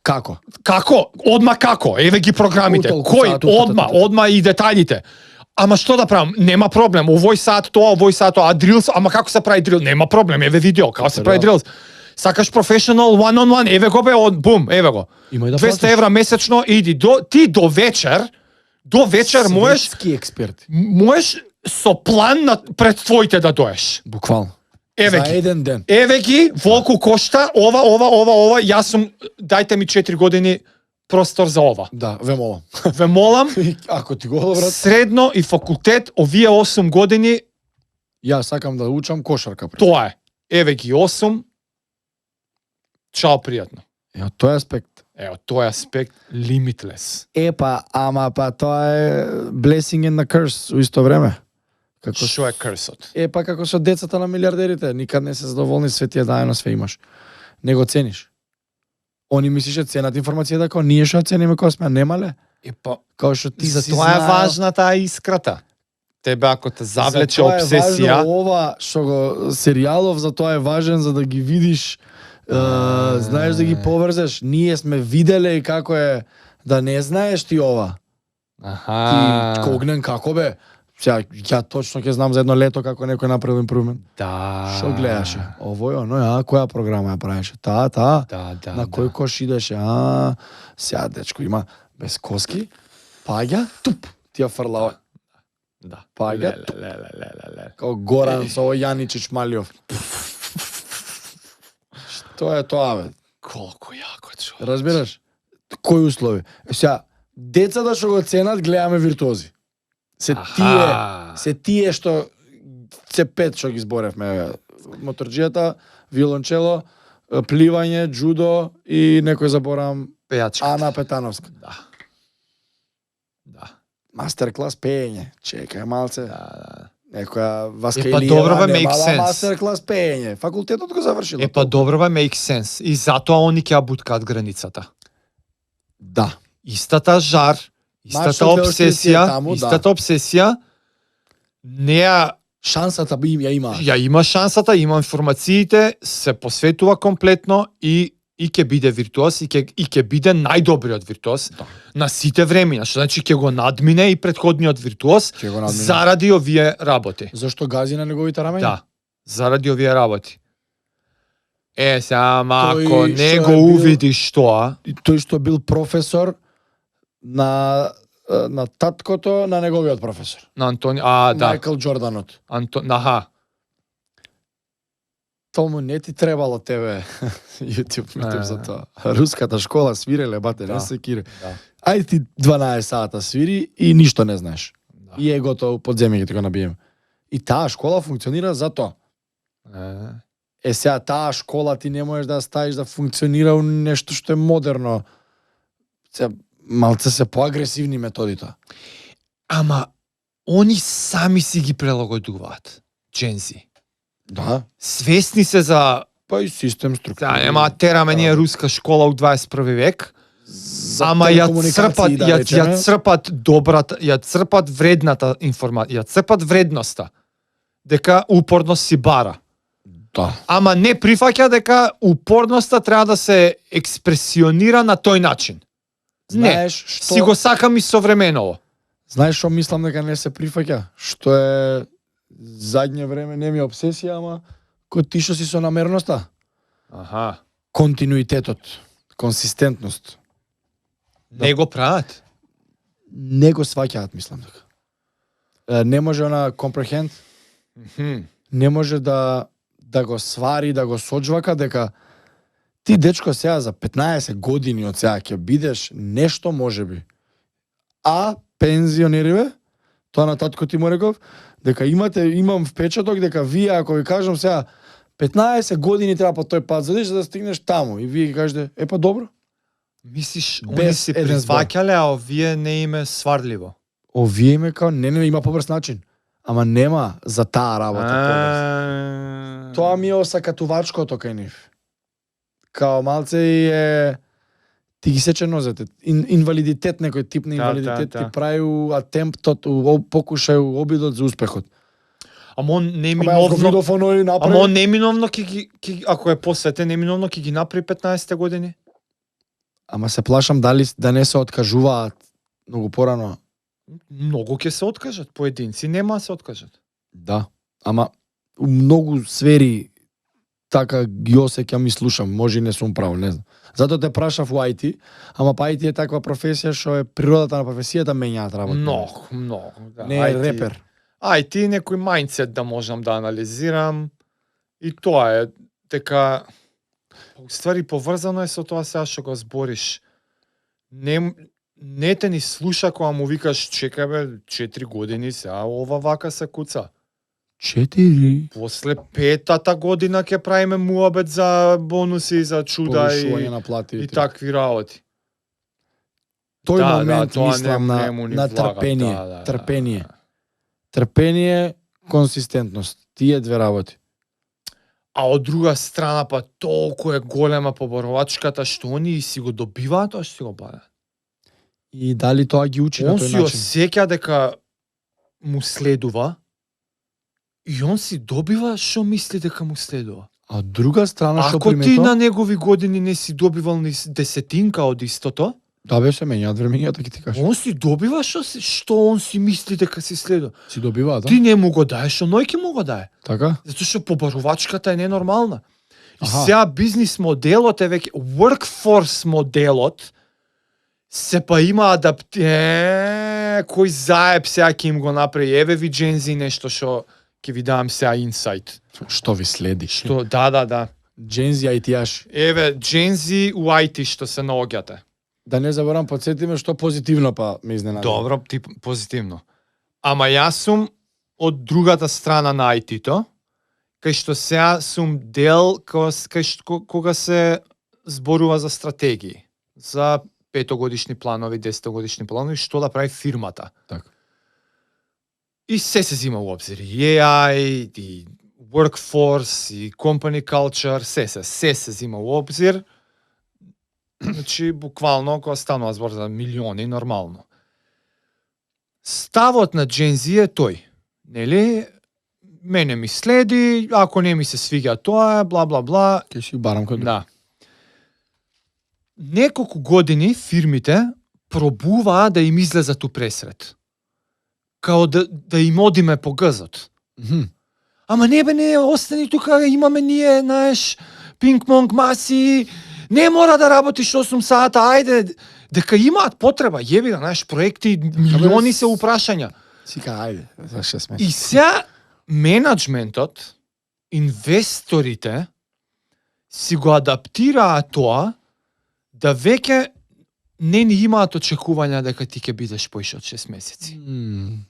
Како? Како? Одма како? Еве ги програмите. Толку Кој? саат, Одма и деталите. Ама што да правам? Нема проблем. Овој саат тоа, овој саат тоа. А дрилс, ама како се прави дрил? Нема проблем. Еве видео, како се прави дрилс. Сакаш професионал one on one, еве го бе, бум, еве го. Има и да 200 евра месечно, иди ти до вечер можеш Светски експерти. со план пред твоите да доеш. Буквално. Еве За ги. еден ден. Еве ги, волку кошта, ова, јас сум, дајте ми 4 години простор за ова. Да, ве молам. Ве молам, Ако ти го брат, средно и факултет, овие 8 години, јас сакам да учам кошарка. тоа е. Еве ги 8, чао, пријатно. Од тој аспект. Од тој аспект, limitless. Ама тоа е blessing and a curse у исто време. Како Што е крсот? како со децата на милиардерите, никад не се задоволни, све ти е даено, све имаш. Не го цениш. Они мислише ценат информација дека ние што ја цениме кога сме, нема ле? Као што ти За си тоа е знаел. важна таа искрата. Тебе ако те завлече Затоа е обсесија, важно ова што го серијалов, затоа е важен за да ги видиш, знаеш да ги поврзеш. Ние сме виделе како е да не знаеш ти ова. Ти Когнен како бе? Сега ја точно ќе знам за едно лето како некој направил импрувмент. Да. Што гледаше? Овој, оној, која програма ја правеше? Таа. Да. На кој кош идеше? Сега дечко има без коски, паѓа, туп, ти ја фрла. Да. Паѓа, Ле. као Горан со овој Јаничич Малиов. Што е тоа, бе? Колку јако чу. Разбираш? Кои услови? Сега, децата што го ценат, гледаме виртуози. Се тие што се 5 што ги зборевме. Моторџијата, виолончело, пливање, джудо и некој заборам Пејачка. Ана Петановска. Да. Мастер клас пеење. Чекај малце. Да. Некоја Васка Епа, Илиева добро, бе, make немала sense. мастер клас пеење. Факултетот го завршил. Епа добро бе, make sense. И затоа они ќе ја буткаат границата. Да. Истата жар, истата обсесија, неа Шансата би ја има. ја има шансата, има информациите, се посветува комплетно и ќе биде виртуоз и ќе биде најдобриот виртуоз на сите времиња, што значи ќе го надмине и претходниот виртуоз заради овие работи. Зашто гази на неговите рамења? Да, заради овие работи. Сега, ако Тој не што го е бил- увидиш тоа, Тој што бил професор на таткото на неговиот професор. на Антони, да, Майкл Джорданот. Тому не ти требало тебе YouTube за тоа. Руската школа свиреле, бате, не се кире. Да. Ајде ти 12 сата свири и ништо не знаеш. Да. И егото подземје ќе го набиеме. И таа школа функционира за тоа. Сега таа школа ти не можеш да ставиш да функционира у нешто што е модерно. Сега малце се поагресивни методите. Ама они сами си ги прилагодуваат. Джензи. Да. Свесни се за Па и систем структура. ема тераме ние руска школа у 21 век. Ама ја црпат добрата, ја црпат вредната информација, ја црпат вредноста. Дека упорност си бара. Да. Ама не прифаќа дека упорноста треба да се експресионира на тој начин. Знаеш Не, што си го сакам и современово. Знаеш што мислам дека не се прифаќа? Што е задње време не ми е обсесија, ама кој ти што си со намерноста? Аха. Континуитетот, консистентност. Не го прават. Не го сваќаат, мислам дека. Не може она comprehend, не може да го свари, да го соџвака дека ти дечко сега за 15 години од сега ќе бидеш нешто можеби. А пензионериве, тоа на татко ти му реков, дека имам впечаток дека вие ако ви кажам сега 15 години треба по тој пат задиш за да стигнеш таму и вие ги кажете па добро. Мислиш, Без они си еден збор. прифаќале, а овие не име сварливо. Овие име као не има побрз начин. Ама нема за таа работа побрз. Тоа ми е осакатувачкото кај нив. као малце и е ти ги сече нозете. Инвалидитет, некој тип на Да, инвалидитет да, ти да. прави атемптот, покушај, обидот за успехот. Ама он Ама јас го неминовно, видов оној ама направи. он неминовно ако е посветен, неминовно ќе ги направи 15 години. Ама се плашам дали да не се откажуваат многу порано. Многу ќе се откажат, поединци нема да се откажат. Да. Ама у многу сфери така ги осеќам и слушам, може и не сум прав, не знам. Затоа те прашав у IT, ама па IT е таква професија што е природата на професијата менјаат работа. Многу, да. Не е репер. IT некој мајндсет да можам да анализирам и тоа е дека ствари поврзано е со тоа сега што го збориш. Не те ни слуша кога му викаш чекај бе 4 години сега ова вака се куца. 4. После 5-та година ќе правиме муабет за бонуси, за чуда Повишување на плати и такви работи. Тој Да, момент тоа мислам не му ни на влага, трпение, да. трпение. Трпение, консистентност. Тие две работи. А од друга страна па толку е голема поборувачката што они си го добиваат тоа што си го бара. И дали тоа ги учи на Он тој си начин? осеќа дека му следува и он си добива што мисли дека му следува. А од друга страна што Ако ти приметувам, на негови години не си добивал ни десетинка од истото, да бе се менјаат времењата, ќе ти кажам. он си добива што он си мисли дека си следува. Си добиваа, да? Ти не му го даеш, што ној ќе му го дае. Така? Затоа што побарувачката е ненормална. И Аха. сега бизнис моделот е веќе workforce моделот се па има кој заеб сега ќе им го направи. Еве ви Джензи нешто што ќе ви дам сега инсайт. Што ви следи? Што да. Джензи IT-аш. Еве Джензи у IT што се наоѓате. Да не заборам, подсетиме што позитивно па ме изненади. Добро, ти позитивно. Ама јас сум од другата страна на IT-то, кај што сега сум дел кога се зборува за стратегии, за 5-годишни планови, 10-годишни планови, што да прави фирмата. Така. И се зима у обзир. И AI, и workforce, и company culture, се зима у обзир. Значи, буквално, кога станува збор за милиони, нормално. Ставот на Джензи е тој. Нели? Мене ми следи, ако не ми се свиѓа тоа, бла, бла, бла. Ке си барам кај Да. Неколку години фирмите пробуваа да им излезат у пресред. Као да им одиме по гъзот. Ама не, остани тука, имаме ние, знаеш, пинг-понг маси, не мора да работиш 8 сата, ајде, дека имаат потреба, јеби ga, знаеш, проекти, милиони се упрашања. Сика, ајде, за 6 месеци. И сега менеджментот, инвесторите си го адаптираа тоа да веќе не ни имаат очекувања дека ти ќе бидеш поише од 6 месеци.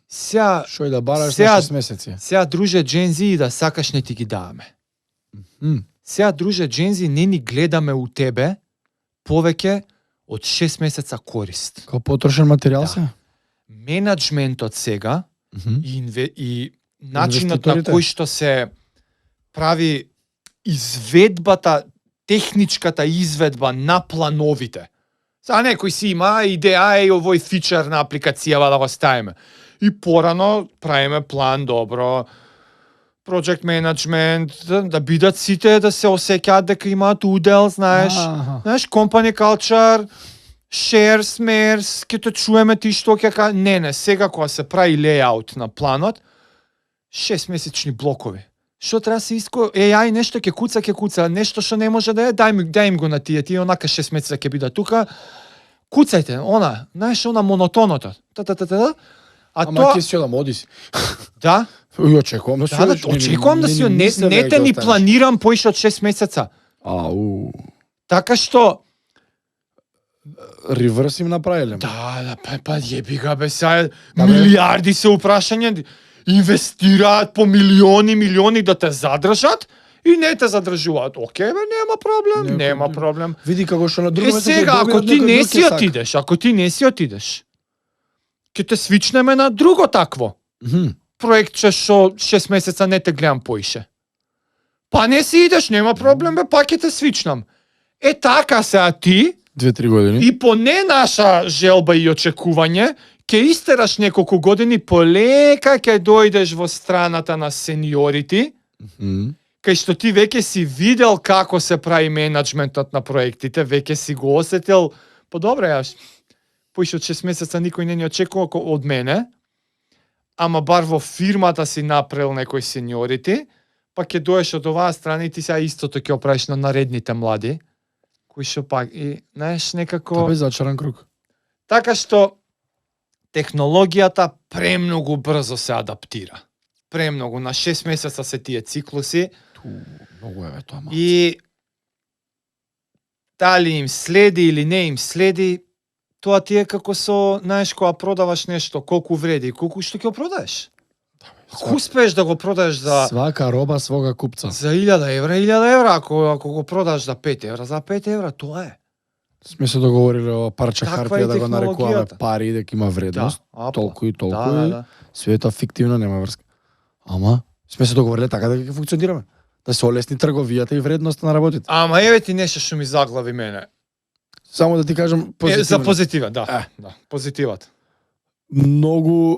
Сега Шој да бараш сега- на 6 месеци. Сега, друже Джензи, и да сакаш не ти ги даваме. Сега, друже Джензи, не ни гледаме у тебе повеќе од 6 месеца корист. Као потрошен материјал Да. се? Менеджментот сега и начинот на Инвеститорите? кој што се прави изведбата, техничката изведба на плановите. Сега некој си има идеја овој фичер на апликацијава да го ставиме. И порано правиме план добро, project management, да бидат сите да се осеќаат дека имаат удел, знаеш. Знаеш, company culture, shares, mares, ќе те чуеме ти што ќе кажа. Не, сега кога се прави лејаут на планот, 6 месечни блокови. Што треба се иско AI нешто ќе куца, нешто што не може да е, дај им го на тие онака 6 месеца ќе бидат тука. Куцајте, знаеш, монотоното. А Ама тоа ќе си одам, оди си. да, Очекувам да си да, одиш. очекувам да си, не те ни планирам поише од 6 месеца. Така што Реверс им направиле. да, па јеби га бе, сега Да, бе. милиарди се упрашања, инвестираат по милиони да те задржат и не те задржуваат. Океј бе, нема проблем. Види како што на друго Е место сега, ќе ако добијат ти некој не друг си ќе сака. отидеш, ќе те свичнеме на друго такво. Проектче што 6 месеца не те гледам поише. Па не си идеш, нема проблем бе, пак ќе те свичнам. Е така сега ти 2-3 години. и по не наша желба и очекување ќе истераш неколку години, полека ќе дојдеш во страната на сениорити, Мгм. кај што ти веќе си видел како се прави менаџментот на проектите, веќе си го осетил, по добре, јас поише од 6 месеца никој не ни очекува од мене, ама бар во фирмата си направил некои сениорити, па ќе доеш од оваа страна и ти сега истото ќе оправиш на наредните млади, кои што пак, и, знаеш, некако... Тоа бе зачаран круг. Така што технологијата премногу брзо се адаптира. Премногу, на 6 месеца се тие циклуси Многу е тоа. и дали им следи или не им следи, тоа ти е како со, знаеш, кога продаваш нешто, колку вреди и колку што ќе го продаеш. Ако успееш да го продаеш за Свака роба свога купца. за 1000 евра, 1000 евра, ако го продаш за 5 евра, за 5 евра, тоа е. Сме се договориле ова парче Таква хартија е да го нарекуваме технологијата. пари и дека има вредност. апа. Толку и толку. Да. Све тоа фиктивно нема врска. Ама сме се договориле така дека ќе функционираме. Да се олесни трговијата и вредноста на работите. Ама еве ти нешто што ми заглави мене. Само да ти кажам позитивно. За позитива, да. Да, позитивот. Многу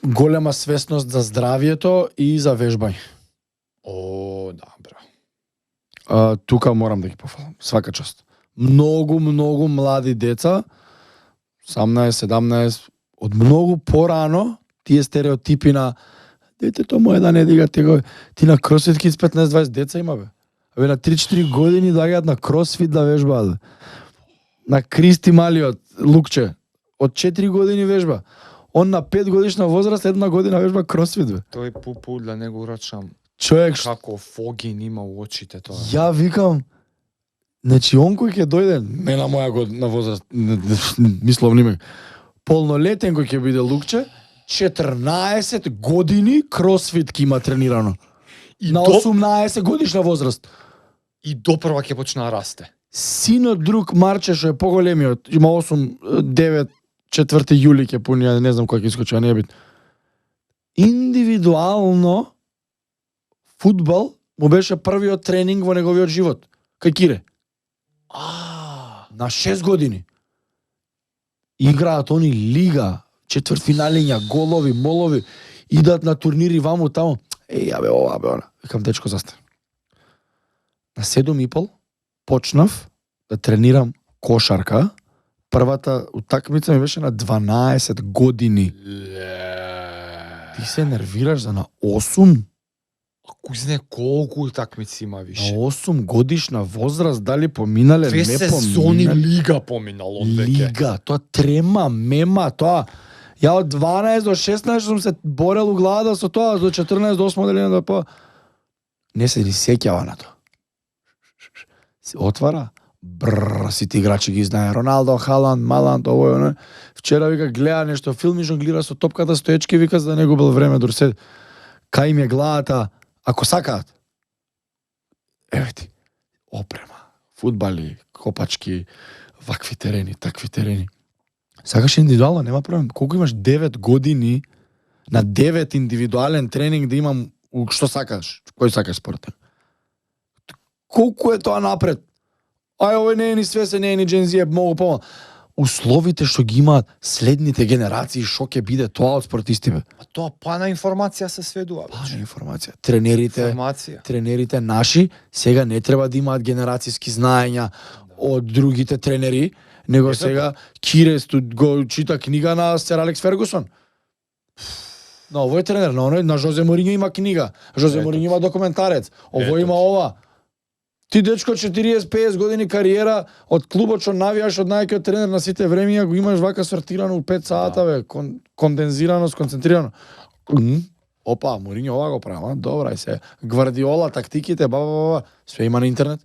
голема свесност за здравието и за вежбање. О, да, браво. Тука морам да ги пофалам. Свака част. Многу млади деца, 18, 17, од многу порано тие стереотипи на детето моје да не дига тегови. Ти на кросфит кидс 15-20 деца има бе. Абе на 3-4 години доаѓаат на кросфит да вежбаат. Бе. На Кристи малиот Лукче од 4 години вежба. Он на 5 годишна возраст 1 година вежба кросфит бе. Тој пупу да не го урачам. Човек Како фогин има у очите тоа. ја викам, значи он кој ќе дојде, не на моја година возраст, мисловни ме, полнолетен кој ќе биде Лукче, 14 години кросфит ќе има тренирано. И На до 18 годишна возраст. и допрва ќе почне да расте. Синот друг Марче што е поголемиот, има 8, 9, 4 јули ќе пуни, не знам кој ќе искочи, не е бит. Индивидуално фудбал му беше првиот тренинг во неговиот живот. Кај Кире. На 6 години. Играат они лига, четвртфиналиња, голови, молови, идат на турнири ваму таму. Еј, абе, ова, абе, она. Викам, дечко, застани. На 7,5 почнав да тренирам кошарка. Првата утакмица ми беше на 12 години. Ти се нервираш за на 8? Ако знае колку такмици има На више. 8 годишна возраст, дали поминале, Две не сезони поминале. лига поминал он веќе. Лига, тоа трема, мема, тоа. Ја од 12 до 16 сум се борел у главата со тоа, до 14 до 8 делина да по... Не се ни сеќава на тоа. Се отвара, сите играчи ги знае. Роналдо, Халанд, Маланд, овој, оној. Вчера вика гледа нешто филм и жонглира со топката стоечки, вика за да не губел време дур се. Кај им е главата, ако сакаат. Еве ти, опрема, фудбали, копачки, вакви терени, такви терени. Сакаш индивидуално, нема проблем. Колку имаш 9 години на 9 индивидуален тренинг да имам што сакаш, кој сакаш спорт. Колку е тоа напред? Ај, овој не е ни свесен, не е ни Gen Z, е многу помал. Условите што ги имаат следните генерации, што ќе биде тоа од спортисти бе? А тоа пана информација се сведува. Важна информација. Тренерите Информација. наши сега не треба да имаат генерацијски знаења од другите тренери, него Ето сега Кире го чита книга на Сер Алекс Фергусон. На овој тренер, на оној, на Жозе Мориньо има книга. Жозе Ето. Мориньо има документарец. Овој Ето. има ова. Ти дечко 40-50 години кариера од клубот што навијаш од најаќиот тренер на сите времиња го имаш вака сортирано у 5 сата бе, кондензирано, сконцентрирано. Опа, Мориньо ова го права, добра и се. Гвардиола, тактиките, све има на интернет.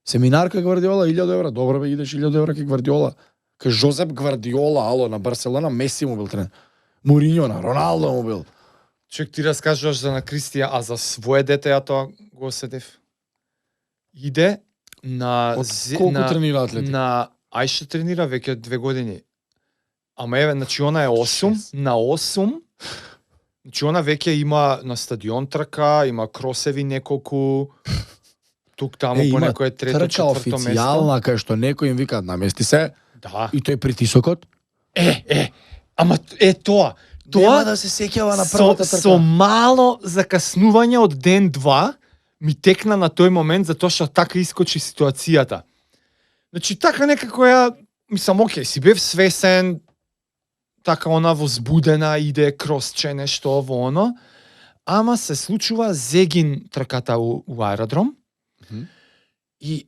Семинар кај Гвардиола 1000 евра, добро бе, идеш 1000 евра кај Гвардиола. Кај Жозеп Гвардиола, ало, на Барселона, Меси му бил тренер. Мориньо на Роналдо му бил. Човек ти раскажуваш за на Кристија, а за своје дете ја тоа го осетив. Иде на Од колку на, тренира атлетика? на Ајше тренира веќе 2 години. Ама еве, значи она е 8, на 8. Значи она веќе има на стадион трка, има кросеви неколку. тук таму по има некое трето, трка четврто место. официјална кај што некој им вика намести се Да. и тој притисокот. Ама тоа. Нема да се сеќава на со, првата трка. со мало закаснување од ден-два ми текна на тој момент затоа што така искочи ситуацијата. Значи така некако ја мислам окей, си бев свесен, така она возбудена иде кросче нешто во оно, ама се случува зегин трката у аеродром Мгм. и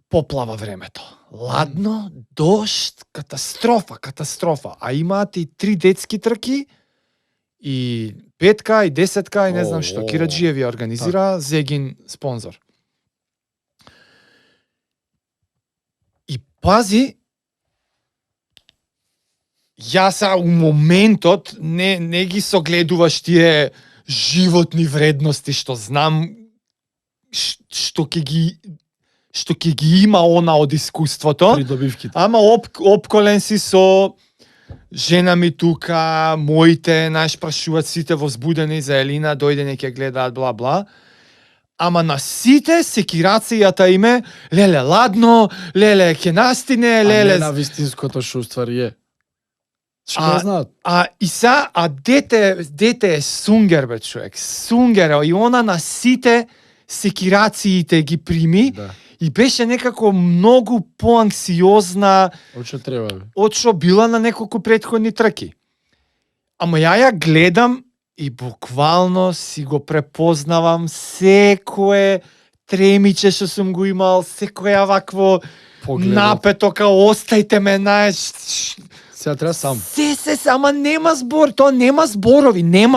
поплава времето. Ладно, дожд, катастрофа. А имаат и 3 детски трки и 5-ка и 10-ка и не знам што. Кираджиев ја организира, Зегин спонзор. И пази, јас у моментот не ги согледуваш тие животни вредности што знам што ќе ги има она од искуството. Придобивките. Ама опколен си со жена ми тука, моите, знаеш, прашуваат сите возбудени за Елина, дојде не ќе гледаат, бла бла. Ама на сите секирацијата име, леле ладно, леле ќе настине, А леле. не на вистинското што уствари е. Што знаат? Дете е сунгер бе човек, сунгер и она на сите секирациите ги прими. Да. И беше некако многу поанксиозна Очо треба бе. од што била на неколку претходни трки. Ама ја гледам и буквално си го препознавам секое тремиче што сум го имал, секоја вакво Погледот. напето, као остајте ме, знаеш. Сега треба сам. Ама нема збор, тоа нема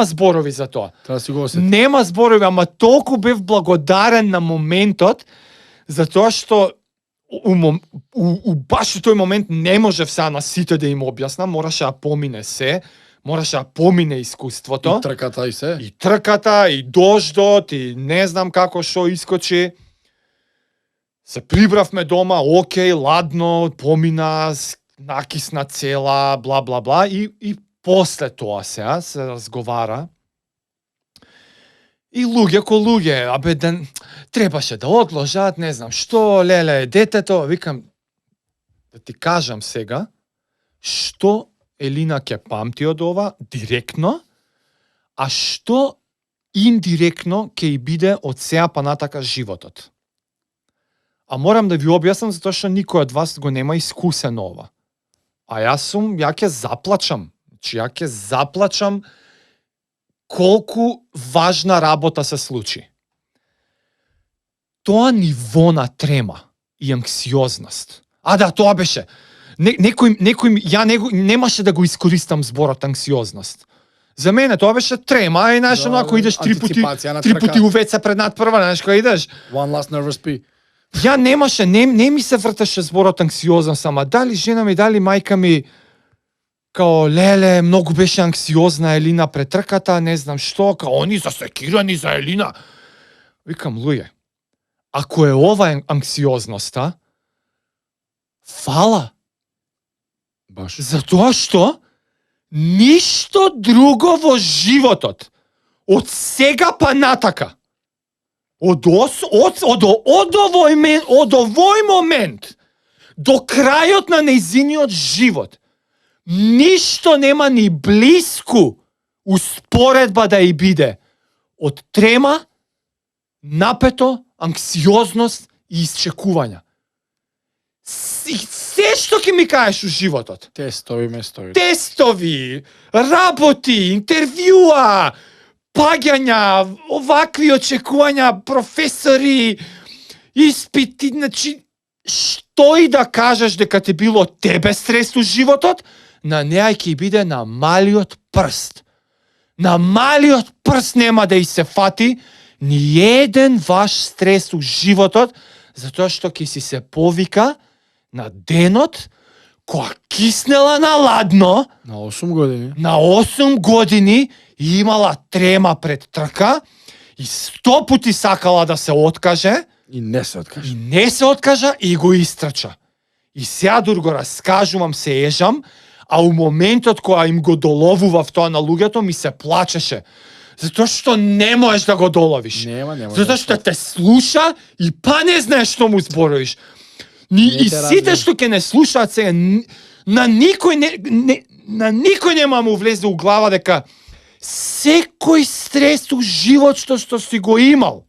зборови за тоа. Треба да си го осети. Нема зборови, ама толку бев благодарен на моментот, затоа што у баш тој момент не можев сега на сите да им објаснам, мораше да помине се, мораше да помине искуството. И трката и се. И трката, и дождот, и не знам како што искочи. Се прибравме дома, окей, ладно, помина, накисна цела, бла бла бла, и после тоа сега се разговара. И луѓе ко луѓе, требаше да одложат, не знам што, леле, детето, викам, да ти кажам сега, што Елина ќе памти од ова директно, а што индиректно ќе и биде од сега па натака животот. А морам да ви објаснам затоа што никој од вас го нема искусено ова. А ја ќе заплачам. Значи ја ќе заплачам колку важна работа се случи. Тоа ниво на трема и анксиозност. Да, тоа беше. Некој немаше да го искористам зборот анксиозност. За мене тоа беше трема, и знаеш, ако идеш три пути у ВЦ пред надпрва, знаеш кога идеш. One last nervous pee. Ја немаше, не ми се врташе зборот анксиозност, ама дали жена ми, дали мајка ми, као, леле, многу беше анксиозна Елина пред трката, не знам што, као, они засекирани за Елина. Викам, луѓе, ако е ова анксиозноста, фала. Баш. Затоа што ништо друго во животот од сега па натака, од овој момент до крајот на нејзиниот живот, ништо нема ни блиску успоредба да и биде од трема, напето, анксиозност и исчекувања. Се што ќе ми кажеш у животот. Тестови, работи, интервјуа, паѓања, овакви очекувања, професори, испити, значи, што и да кажеш дека ти било тебе стрес у животот, на неа ќе биде на малиот прст. На малиот прст нема да и се фати ни еден ваш стрес у животот, затоа што ќе си се повика на денот која киснела на ладно, на 8 години. На 8 години и имала трема пред трка и 100 пути сакала да се откаже. И не се откажа. И не се откажа и го истрча. И сега дур го раскажувам, се ежам, а у моментот која им го доловував тоа на луѓето ми се плачеше. Затоа што не можеш да го доловиш. Нема. Затоа што те слуша и па не знаеш што му зборуваш. И те сите разбира. што ќе не слушаат сега, на никој нема му влезе у глава дека секој стрес у живот што си го имал,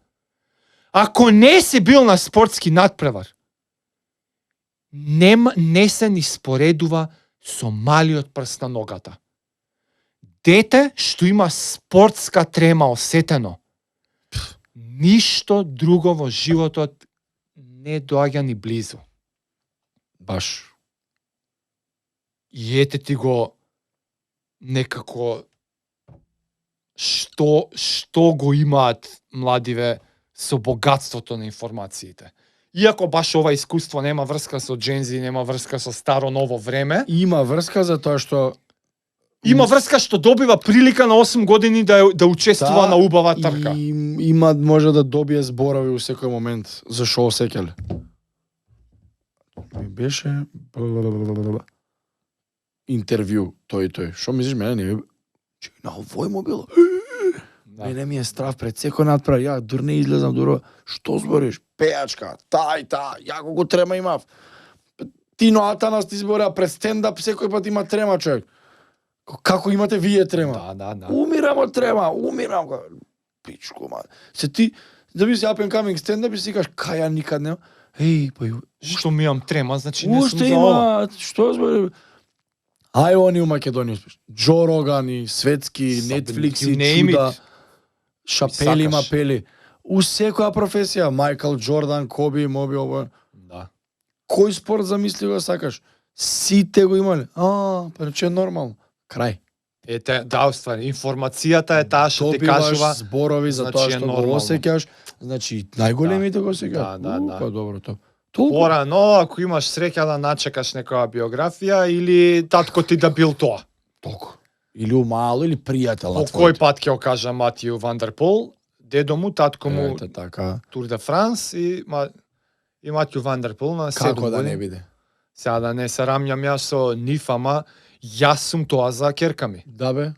ако не си бил на спортски надпревар, не се ни споредува со малиот прст на ногата. Дете што има спортска трема осетено, ништо друго во животот не доаѓа ни близу. Баш. И ете ти го некако што го имаат младиве со богатството на информациите. Иако баш ова искуство нема врска со джензи, нема врска со старо ново време, Има врска за тоа што има врска што добива прилика на 8 години да учествува Да, на убава трка. и има може да добие зборови у секој момент за шо осеќале. Ми беше интервју тој. Што мислиш мене не ми на овој му било? Мене ми е страв пред секој надпревар, ја дур не излезам дуро. Што збориш? Пејачка, јако го трема имав. Тино Атанас ти зборува пред стендап секој пат има трема човек. Како имате вие трема? Да. Умирам од трема, пичко, ма. Се ти, да би се up and coming stand-up и си кажеш, кај ја никад нема. Еј, па Што ми имам трема, значи не сум уште за ова. има, што збори? Ај они у Македонија успеш. Джо Роган и светски, Netflix и You name чуда. it. Шапели, Сакаш. Мапели. У секоја професија, Майкл Джордан, Коби, Моби, ова. Да. Кој спорт замисли го сакаш? Сите го имале. Па че е нормално. Крај. Ете, да, уствари, информацијата е таа што ти Добиваш кажува. зборови за значи тоа е што го нормално. осеќаш, значи најголемите го осеќаш. Да. Па добро тоа. Толку. Порано, ако имаш среќа да начекаш некоја биографија или татко ти да бил тоа. Толку. Или у мало или пријател. По кој пат ќе окажа Матију Вандерпол, дедо му, татко му Ете така. Тур де Франс и Матију Вандерпол на 7 Како да години. не биде? Сега да не се рамњам јас со нив, ама јас сум тоа за керка ми. Да бе.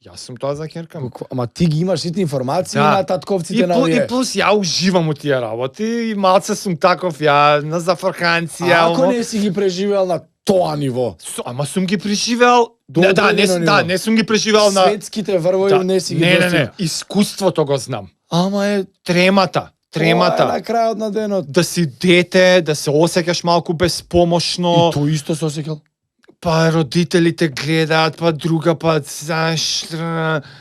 Јас сум тоа за керка ми. Ама ти ги имаш сите информации Да. на татковците на И овие. плюс ја уживам у тие работи и малце сум таков ја на зафрканција. Ако не си ги преживеал на тоа ниво. Ама сум ги преживеал. До Не, одредено ниво. не сум ги преживеал на Светските врвови не си ги Не, достигнал. искуството го знам. Ама е Тремата. тоа е на крајот на денот. Да си дете, да се осеќаш малку безпомошно, И тој исто се осеќал. па родителите гледаат, па друга пат, знаеш,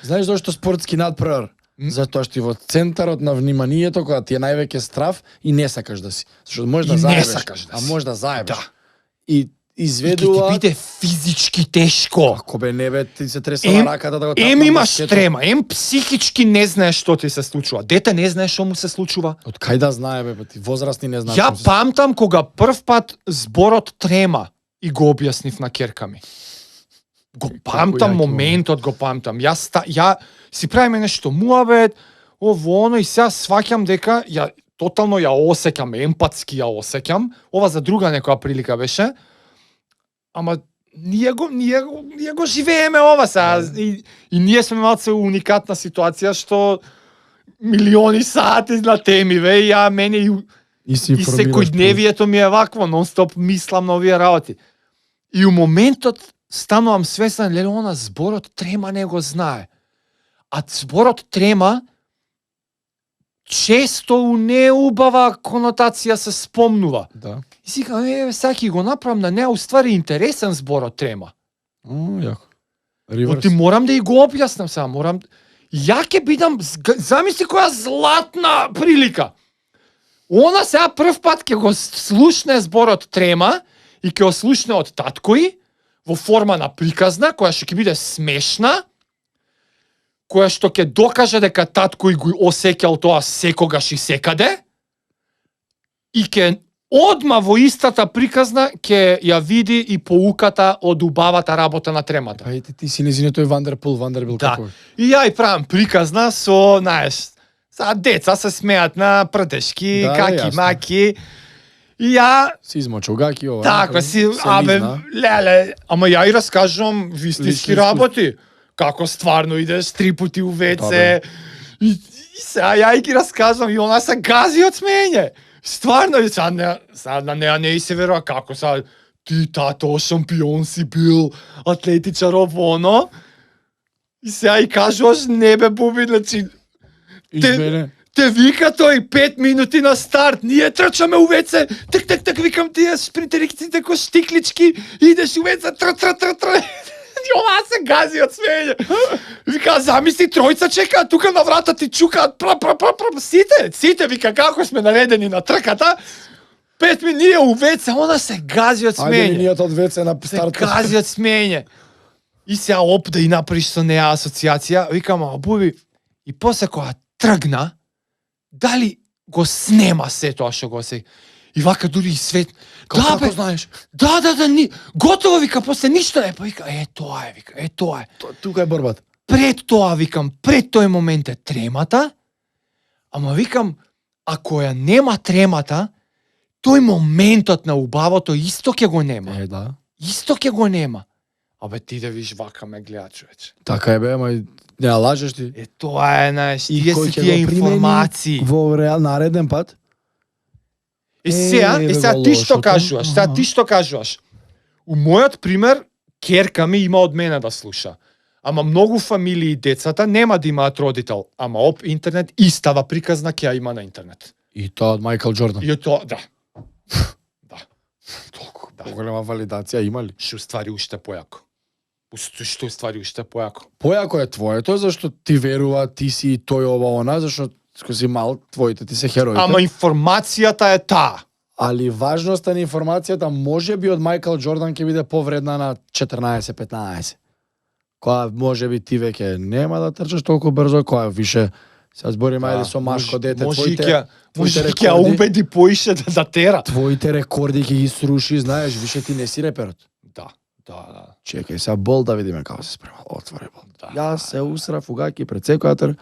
Знаеш зашто спортски надпревар? Затоа што ти во центарот на вниманието кога ти е највеќе страв и не сакаш да си. Зашто можеш да И не заебеш. сакаш да а си. можеш да заебеш. Да. И и ќе изведува ти биде физички тешко. Ако бе не бе ти се тресала раката да го тапнам. Ем имаш баскетот. трема, психички не знаеш што ти се случува. Дете не знаеш што му се случува. Од кај да знае бе, па ти возрастни не знаат. Ја што се- памтам кога прв пат зборот трема и го објаснив на керка ми. Го памтам, јаки моментот го памтам. Ја си правиме нешто муабет, ово оно и сега сваќам дека ја тотално ја осеќам, емпатски ја осеќам. Ова за друга некоја прилика беше. Ама ние го живееме ова сега и ние сме малце уникатна ситуација што милиони сати на теми ве и ја мене И си и информираш секојдневието ми е вакво, нон-стоп мислам на овие работи. И у моментот станувам свесен, леле, она зборот трема не го знае. А зборот трема често у неубава конотација се спомнува. Да. И си кажам, сега ќе го направам на неа, уствари интересен зборот трема. Јако. Но ти Ривърс. морам да и го објаснам сега, Ја ќе бидам, замисли која златна прилика. Она сега прв пат ќе го слушне зборот трема и ќе го слушне од таткој во форма на приказна, која што ќе биде смешна, која што ќе докаже дека таткој го осеќал тоа секогаш и секаде, и ќе одма во истата приказна ќе ја види и поуката од убавата работа на тремата. Па ти си незине тој Вандербил Да. како е. И ја и правам приказна со, знаеш, са деца се смеат на прдешки, Да, каки, јасно. маки. И ја, Си измочил гаки ова. така си, се абе, лизна. леле, ама ја и раскажувам вистински Лични работи. како стварно идеш 3 пати у Да, WC. И сега ја ги раскажам и она се гази од смење. Стварно, и сега на неа не и се верува како са ти тато шампион си бил, атлетичар оно. И сега и кажуваш не бе буби, значи Избере. те вика тој 5 минути на старт, ние трчаме у WC, так, викам тие спринтериците ко штиклички, идеш у WC, тр. И ова се гази од смење. Вика, замисли, тројца чекаат тука на врата, ти чукаат, сите, вика, како сме наредени на трката, 5 минути ние у WC, она се гази од Ајде смење. ние од WC на Се старт. гази од смење. И сега да и направиш со неа асоциација, викам, буби, и после кога тргна, дали го снема се тоа што го се. И вака дури и свет. Да, бе, знаеш? да, готово, вика, после ништо не, па вика, тоа е, вика, тоа е. Тука е борбата. Пред тоа, викам, пред тој момент е тремата, ама викам, ако ја нема тремата, тој моментот на убавото исто ќе го нема. Да. Исто ќе го нема. Абе ти да виш вака ме гледа човече. Така е бе, ама не лажеш ти. Тоа е, знаеш, И тие кој се ќе тие го примени информации. Во реал нареден пат. И сега бе, ти што лошото. кажуваш? Сега Аха. ти што кажуваш? У мојот пример, керка ми има од мене да слуша. Ама многу фамилии децата нема да имаат родител, ама оп интернет истава приказна ќе ја има на интернет. И тоа од Майкл Џордан. И тоа, да. Да. Толку, да. Поголема валидација има ли? Што ствари уште појако. Што ствари уште појако. Појако е твоето, зашто ти верува, ти си тој ова она, зашто кога си мал, твоите ти се хероите. Ама информацијата е таа. Али важноста на информацијата може би од Майкл Џордан ќе биде повредна на 14-15. Која може би ти веќе нема да трчаш толку брзо, која више се збориме ајде со машко дете, може твоите ќе ја убеди поише да тера. твоите рекорди ќе ги сруши, знаеш, више ти не си реперот. Да. Чекај сега бол да видиме како се спрема. Отвори бол. Да. Јас се усрав угаки пред секоја тр.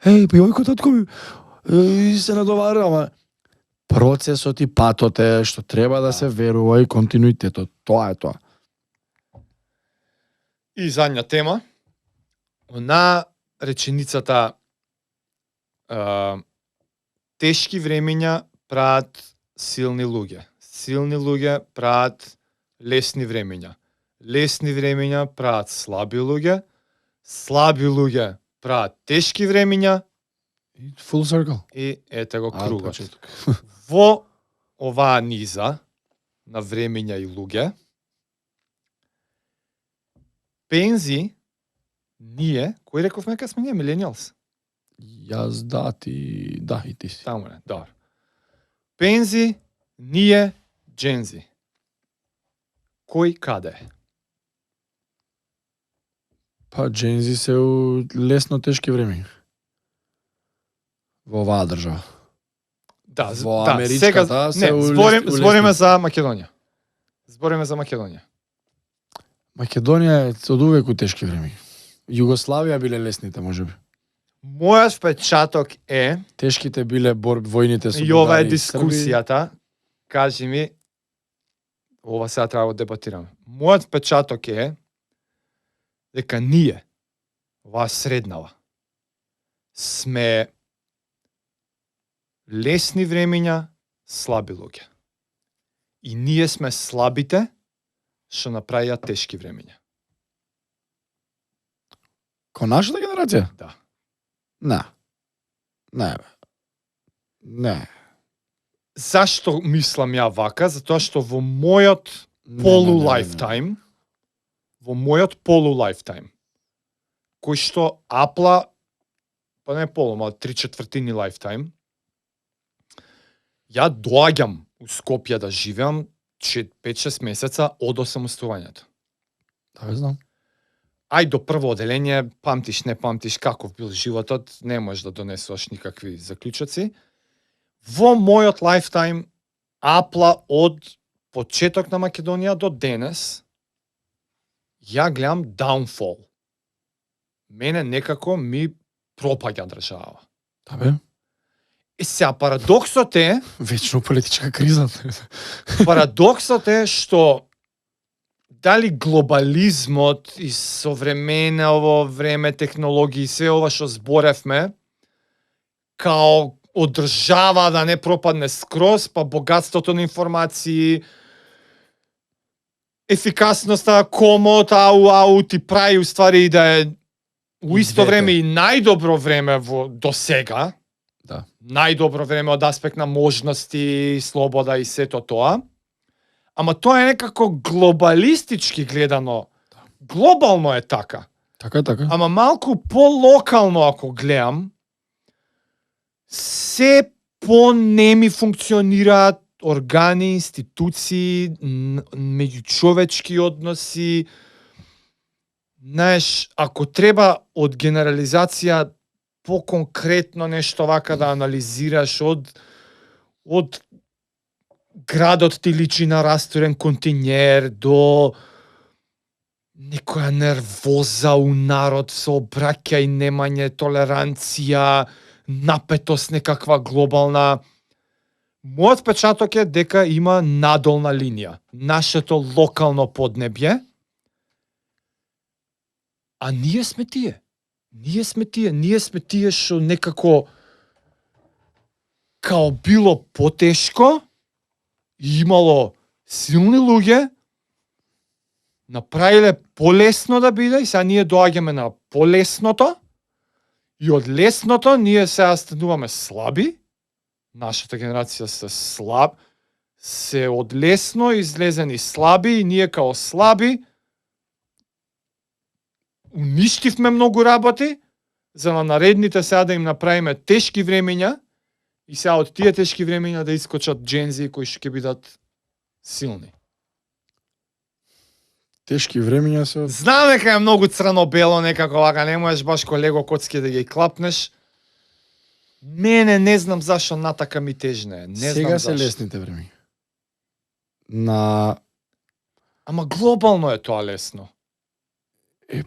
Еј, па јојко татко ми. И се надовара, ама процесот и патот е што треба да се верува и континуитетот. Тоа е тоа. И задња тема, на реченицата тешки времења прават силни луѓе. Силни луѓе прават лесни времења. Лесни времења прават слаби луѓе. Слаби луѓе прават тешки времења Full circle. и ете го кругот. почеток. Во оваа низа на времења и луѓе, пензи, ние, кој рековме кога сме ние, милениалс? Јас да, ти, да, и ти си. Таму не, добро. Пензи, ние, джензи. Кој каде е? Па джензи се у лесно тешки времења. Во оваа држава. Да, Во да, америчката сега, се не, улесни- збориме за Македонија. Збориме за Македонија. Македонија е од увек у тешки времења. Југославија биле лесните, можеби. Мојот впечаток е, Тешките биле војните со и ова е Бугари и Срби. дискусијата, кажи ми, ова сега треба да дебатираме. Мојот впечаток е дека ние, оваа среднава, сме лесни времења, слаби луѓе. И ние сме слабите што направија тешки времења. Ко нашата генерација? Да. Не. Не, бе. Не. Зашто мислам ја вака? Затоа што во мојот полу-лайфтайм, во мојот полу-лайфтайм, кој што апла, па не полу, ма 3/4 лайфтайм, ја доаѓам у Скопје да живеам 5-6 месеца од осамостојувањето. Да, знам. Ај до прво оделение, памтиш, не памтиш каков бил животот, не можеш да донесуваш никакви заклучоци. Во мојот лайфтайм, апла од почеток на Македонија до денес, ја гледам downfall. Мене некако ми пропаѓа држава. Да, бе. И сега парадоксот е, Вечно политичка криза. парадоксот е што дали глобализмот и современово време, технологии, све ова што зборевме, као одржава да не пропадне скроз, па богатството на информации, ефикасноста, комот, ау, ти прави уствари да е у исто Двете. време и најдобро време до сега. Да. Најдобро време од аспект на можности, слобода и сето тоа. Ама тоа е некако глобалистички гледано. Глобално е така. Така. Ама малку по-локално ако гледам, се по-неми функционираат органи, институции, меѓучовечки односи. Знаеш, ако треба од генерализација по-конкретно нешто вака да анализираш од градот ти личи на растурен континер до некоја нервоза у народ со обраќај, немање толеранција, напетост некаква глобална. Мојот впечаток е дека има надолна линија. Нашето локално поднебје, а ние сме тие. Ние сме тие што некако као било потешко, имало силни луѓе, направиле полесно да биде и сега ние доаѓаме на полесното и од лесното ние сега стануваме слаби. Нашата генерација се од лесно излезени слаби и ние као слаби уништивме многу работи за на наредните сега да им направиме тешки времења и сега од тие тешки времења да искочат джензи кои што ќе бидат силни. Тешки времења се. Знам дека е многу црно-бело некако вака, не можеш баш ко лего коцки да ги клапнеш. Мене не знам зашо натака ми тежне. Не Сега знам се зашо. лесните времења. Ама глобално е тоа лесно.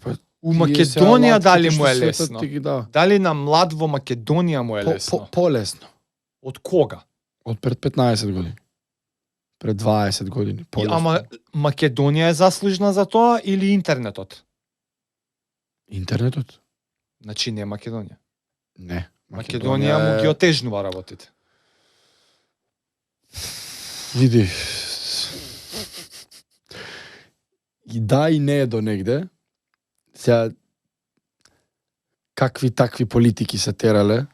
Па У Македонија дали му е лесно? лесно? Дали на млад во Македонија му е лесно? Полесно. Од кога? Од пред 15 години. Пред 20 години. Полесно. Ама Македонија е заслужна за тоа или интернетот? Интернетот? Значи не Македонија. Не. Македонија му ги отежнува работите. Види. И да и не е до негде. Сега какви такви политики се терале,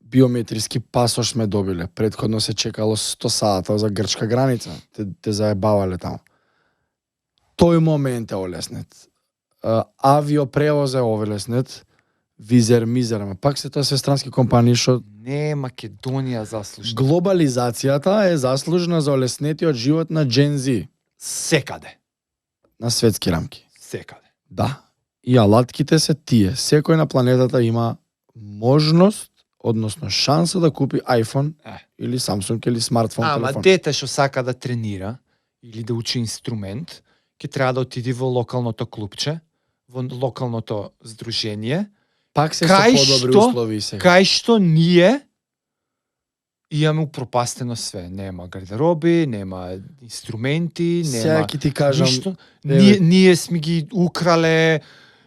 биометриски пасош сме добиле. Предходно се чекало 100 сата за грчка граница. Те заебавале таму. Тој момент е олеснет. Авиопревоз е олеснет. Визер, мизер, ама пак се тоа се странски компании што Не е Македонија заслужна. глобализацијата е заслужна за олеснетиот живот на Gen Z Секаде. на светски рамки. Секаде. Да. И алатките се тие. Секој на планетата има можност, односно шанса да купи iPhone или Samsung или смартфон Ама телефон. дете што сака да тренира или да учи инструмент, ќе треба да отиде во локалното клубче, во локалното здружение, Пак се кај со подобри што- услови сега. кај што ние имаме упропастено све. Нема гардероби, нема инструменти, Сега нема ќе ти кажам, ништо. еве. Ние сме ги украле,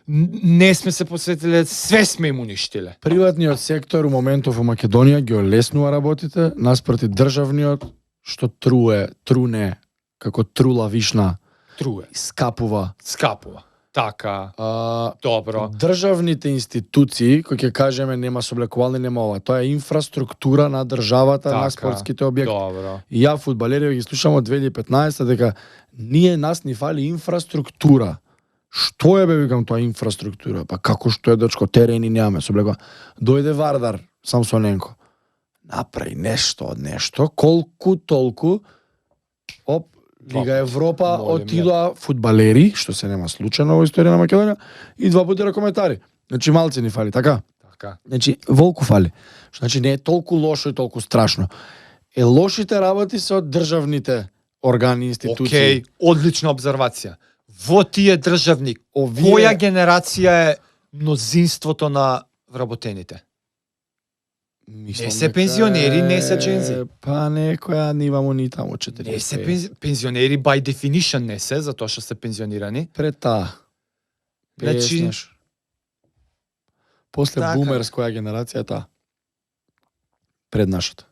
не сме се посветиле, све сме им уништиле. приватниот сектор у моментов во Македонија ги олеснува работите, наспроти државниот што труне како трула вишна, Труе, скапува. скапува. Така, А, добро. државните институции, кои ќе кажеме нема соблекувални, нема ова, тоа е инфраструктура на државата, на Така, спортските објекти. Добро. И ја фудбалери ги слушам од 2015 дека нас ни фали инфраструктура. Што е бе викам тоа инфраструктура? Па како што е дечко, терени немаме, соблекува. Дојде Вардар Самсоненко. Направи нешто од нешто, колку толку оп Лига Европа Молим, отидоа фудбалери, што се нема случајно во историја на Македонија, и 2 пати ракометари. Значи малци ни фали, така? Така. Значи волку фали. Значи не е толку лошо и толку страшно. Лошите работи се од државните органи, институции. Океј, одлична обзервација. Во тие државни, Овие која генерација е мнозинството на вработените? Мислам Не се дека пензионери, не се е, джензи. Па некоја ни имамо ни таму 40. Не се пензионери by definition не се, затоа што се пензионирани. Пред таа. Значи, Значи, после така. бумерс која генерација е таа. Пред нашата.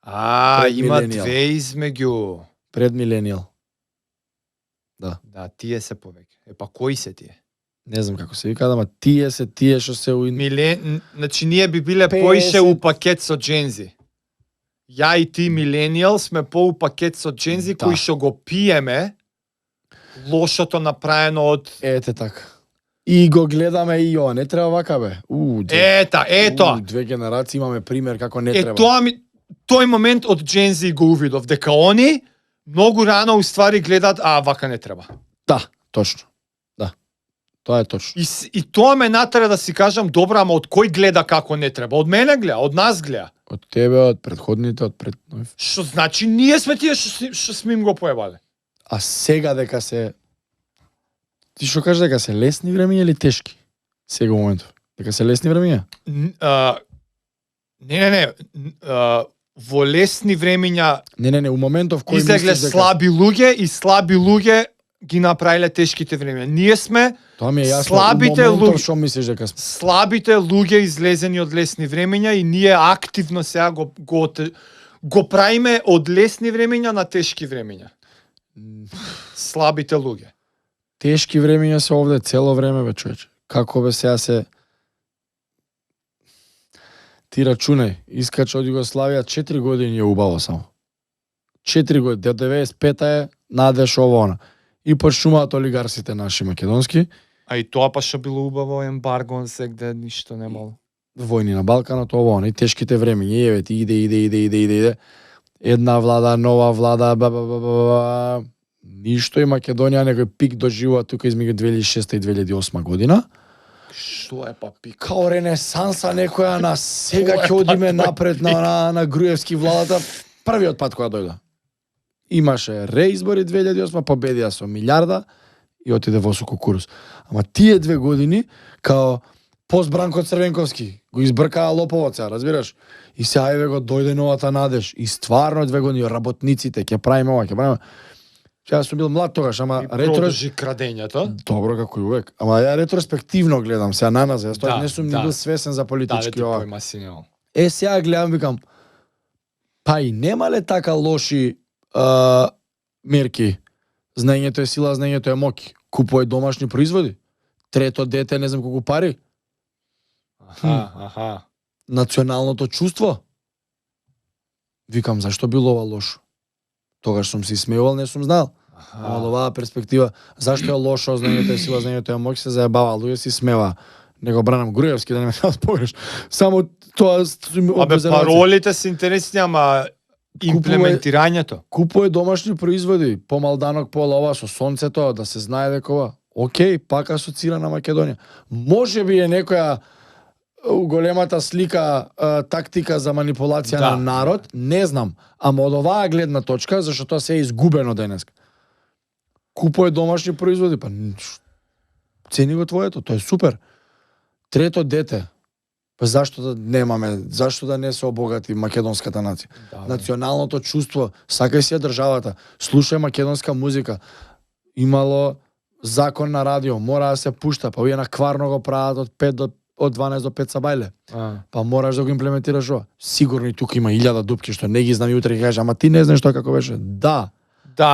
Пред Има миленијал. две измеѓу. Пред миленијал. Да, тие се повеќе. Па кои се тие? Не знам како се вика, ама тие се тие што се Значи ние би биле 50. поише у пакет со джензи. Ја и ти миленијал сме по у пакет со джензи Да. кои што го пиеме лошото направено од Ете така. И го гледаме и ова, не треба вака бе. ето. Две генерации имаме пример како не Е треба. тој момент од джензи го увидов дека они многу рано уствари гледат вака не треба. Да, точно. Да. Тоа е точно. И тоа ме натера да си кажам, добра, ама од кој гледа како не треба? Од мене гледа, од нас гледа. Од тебе, од предходните, од пред Што значи ние сме тие што сме им го поебале. А сега дека се Ти што кажеш дека се лесни времиња или тешки? Сега моментов. Дека се лесни времиња? Не. Во лесни времиња Не, у моментов кој излегле мислиш дека слаби луѓе и слаби луѓе ги направиле тешките времиња. Ние сме Тоа ми е јасно. слабите у моментов луѓе. што мислиш дека сме? слабите луѓе излезени од лесни времиња и ние активно сега го правиме од лесни времиња на тешки времиња. Слабите луѓе. Тешки времиња се овде цело време бе човече. Како бе сега се Ти рачунај, искача од Југославија 4 години е убаво само. 4 години, до 95-та е надеш ово она. И почнуваат олигарсите наши македонски, А и тоа па што било убаво ембарго сегде ништо немало. војни на Балканот, ово она, и тешките времиња, и еве ти иде. Една влада, нова влада, ништо, и Македонија некој пик доживува тука измеѓу 2006 и 2008 година. Што е па пик? Као ренесанса некоја на сега ќе одиме напред на Груевски владата, првиот пат кога дојде. Имаше реизбори 2008, победија со милиарда и отиде во Кукурус. Ама тие 2 години, као пост Бранко Црвенковски, го избркаа лоповот сега, разбираш? И сега еве го дојде новата надеж. И стварно 2 години работниците ќе правиме ова, ќе правиме. Ја сум бил млад тогаш, ама Продолжи крадењето. Добро како и увек. Ама ја ретроспективно гледам сега на нас, јас тоа не сум ни бил свесен за политички ова. Сега гледам, викам, па и нема ле така лоши мерки? Знаењето е сила, знаењето е моќ. Купувај домашни производи. Трето дете, не знам колку пари. Националното чувство. Викам, зашто било ова лошо? Тогаш сум се смеувал, не сум знал. Ама од оваа перспектива, зашто е лошо, знаењето е сила, знаењето е моќ, се заебава, луѓе си смева. Не го бранам Груевски, да не ме погреш. Само тоа паролите се интересни, ама имплементирањето. Купувај домашни производи, по Малданок, по ова со сонцето, да се знае дека ова. Океј, пак асоцира на Македонија. Може би е некоја големата слика, тактика за манипулација на народ, не знам, ама од оваа гледна точка, зашто тоа се е изгубено денес. Купувај домашни производи, па цени го твоето, тоа е супер. Трето дете, па зашто да немаме, зашто да не се обогати македонската нација? Националното чувство, сакај си ја државата, слушај македонска музика, имало закон на радио, мора да се пушта, па овие на Кварно го прават од 12 до 5 сабајле. Па мораш да го имплементираш ова. Сигурно и тука има 1000 дупки што не ги знам и утре ќе кажа, ама ти не знаеш тоа како беше. Да. Одма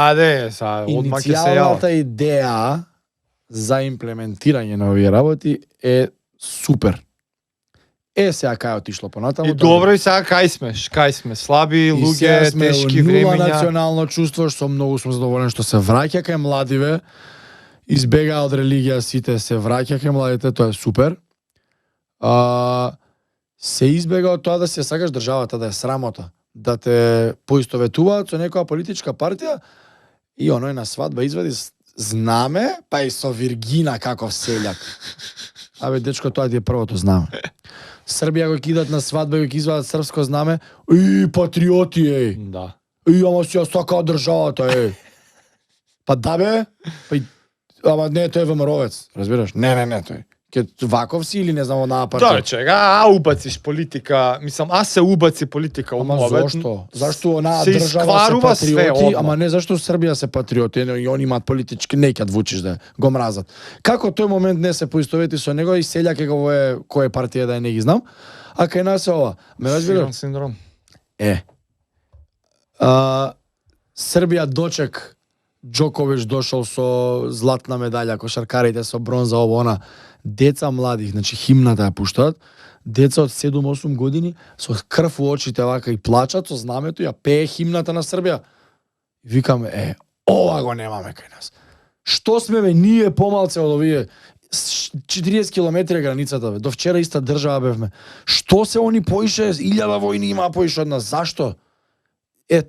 ќе се јава. Иницијалната идеја за имплементирање на овие работи е супер. Сега кај отишло понатаму. И добро, и сега кај сме, слаби луѓе, тешки времиња. Национално чувство, што многу сум задоволен што се враќа кај младиве, избега од религија сите, се враќа кај младите, тоа е супер. Се избега од тоа да се сакаш државата, да е срамота, да те поистоветуваат со некоја политичка партија и оној на свадба извади знаме, па и со виргина каков селјак. Абе, дечко, тоа ти е првото знаме. Србија го кидат на свадба и го извадат српско знаме. Патриоти, еј. Да. Ама си ја сакаа државата, еј. Па да бе, ама не, тој е ВМРО-вец, разбираш? Не, тој. Ке ваков си или не знам на Да, партија? чега, убациш политика, мислам, се убаци политика Ама мовет. зошто? Зашто онаа се држава се искварува све патриоти, одма. ама не зашто Србија се патриоти, и они имаат политички, не ќе Вучиш да го мразат. Како тој момент не се поистовети со него и селјак е го е која партија да е не ги знам, а кај нас е ова. Ме разбираш? Сирон синдром. Србија дочек Џокович дошол со златна медаља, кошаркарите со бронза, ово она. Деца млади, значи химната ја пуштаат, деца од 7-8 години со крв у очите вака и плачат со знамето, ја пее химната на Србија. И викаме, ова го немаме кај нас. Што сме бе, ние помалце од овие 40 километри границата бе. До вчера иста држава бевме. Што се они поише, 1000 војни има поише од нас, зашто?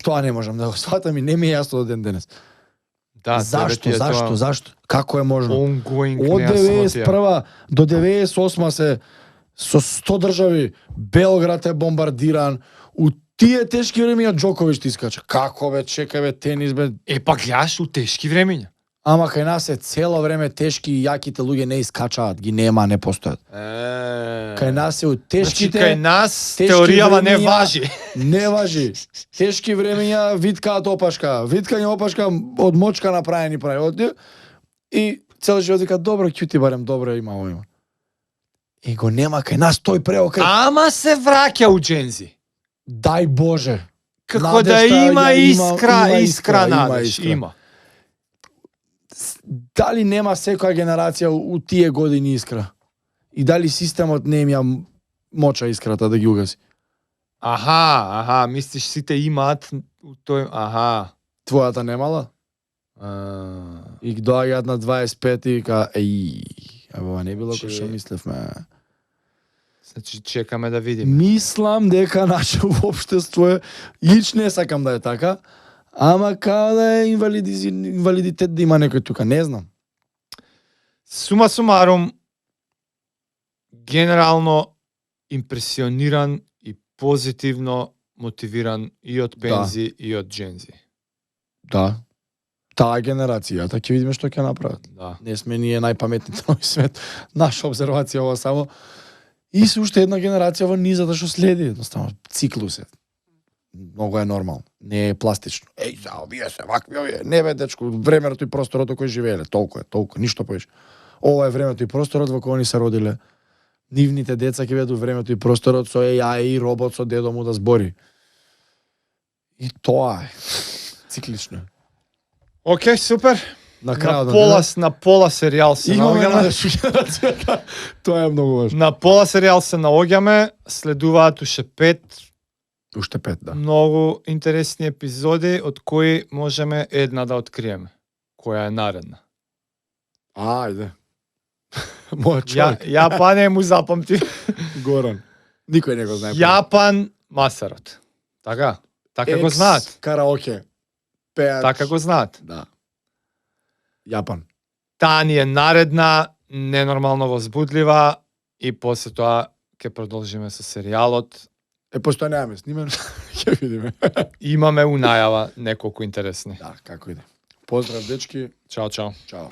Тоа не можам да го сватам и не ми е јасно до ден денес. Да, Зашто? Како е можно? Ongoing Од 91 до 98 се со 100 држави, Белград е бомбардиран, у тие тешки времења Џокович ти искача. Како бе, чекај бе, тенис бе. Па гледаш у тешки времења. Ама кај нас е цело време тешки и јаките луѓе не искачаат, ги нема, не постојат. Кај нас е у тешките... Значи, кај нас тешки теоријава не времења- важи. Не важи. Тешки времења виткаат опашка. Виткање опашка од мочка направени прави. И цел живот вика, добро, ќути барем, добро има ово има. И го нема кај нас тој преокрет. Ама се враќа у джензи. Дај Боже. Како да Надежда има ја искра, има надеж, искра. има. Дали нема секоја генерација у тие години искра? И дали системот не им ја моча искрата да ги угаси? Аха, мислиш сите имаат у тој, Твојата немала? И доаѓаат на 25 и ка, ова не било кој што мислевме. Значи чекаме да видиме. Мислам дека нашето општество е, ич не сакам да е така, ама као да е инвалидитет да има некој тука, не знам. Сума сумарум, генерално импресиониран и позитивно мотивиран и од пензи и од джензи. Да. Таа генерацијата ќе видиме што ќе направат. Да. Не сме ние најпаметните на овој свет. Наша обзервација ова само. И се уште една генерација во низата што следи, едноставно циклус е. Многу е нормално, не е пластично. Овие се вакви, овие. Не бе, дечко, времето и просторот во кој живееле, толку, ништо повеќе. Ова е времето и просторот во кој они се родиле. Нивните деца ќе бидат времето и просторот со AI и робот со дедо му да збори. И тоа е. Циклично. Океј, супер. На крајот На пола серијал се наоѓаме. Тоа е многу важно. На пола серијал се наоѓаме, следуваат уште 5 Уште 5, да. многу интересни епизоди, од кои можеме една да откриеме. Која е наредна. Ајде. Мојот човек. Јапан е му запамти. Горан. Никој не го знае. Јапан Масарот. Така? Така го знаат. Караоке. Пеач. Така го знаат. Да. Јапан. Таа ни е наредна, ненормално возбудлива и после тоа ќе продолжиме со серијалот. Пошто немаме снимено, ќе видиме. Имаме у најава неколку интересни. Да, како иде. Поздрав, дечки. Чао, чао. Чао.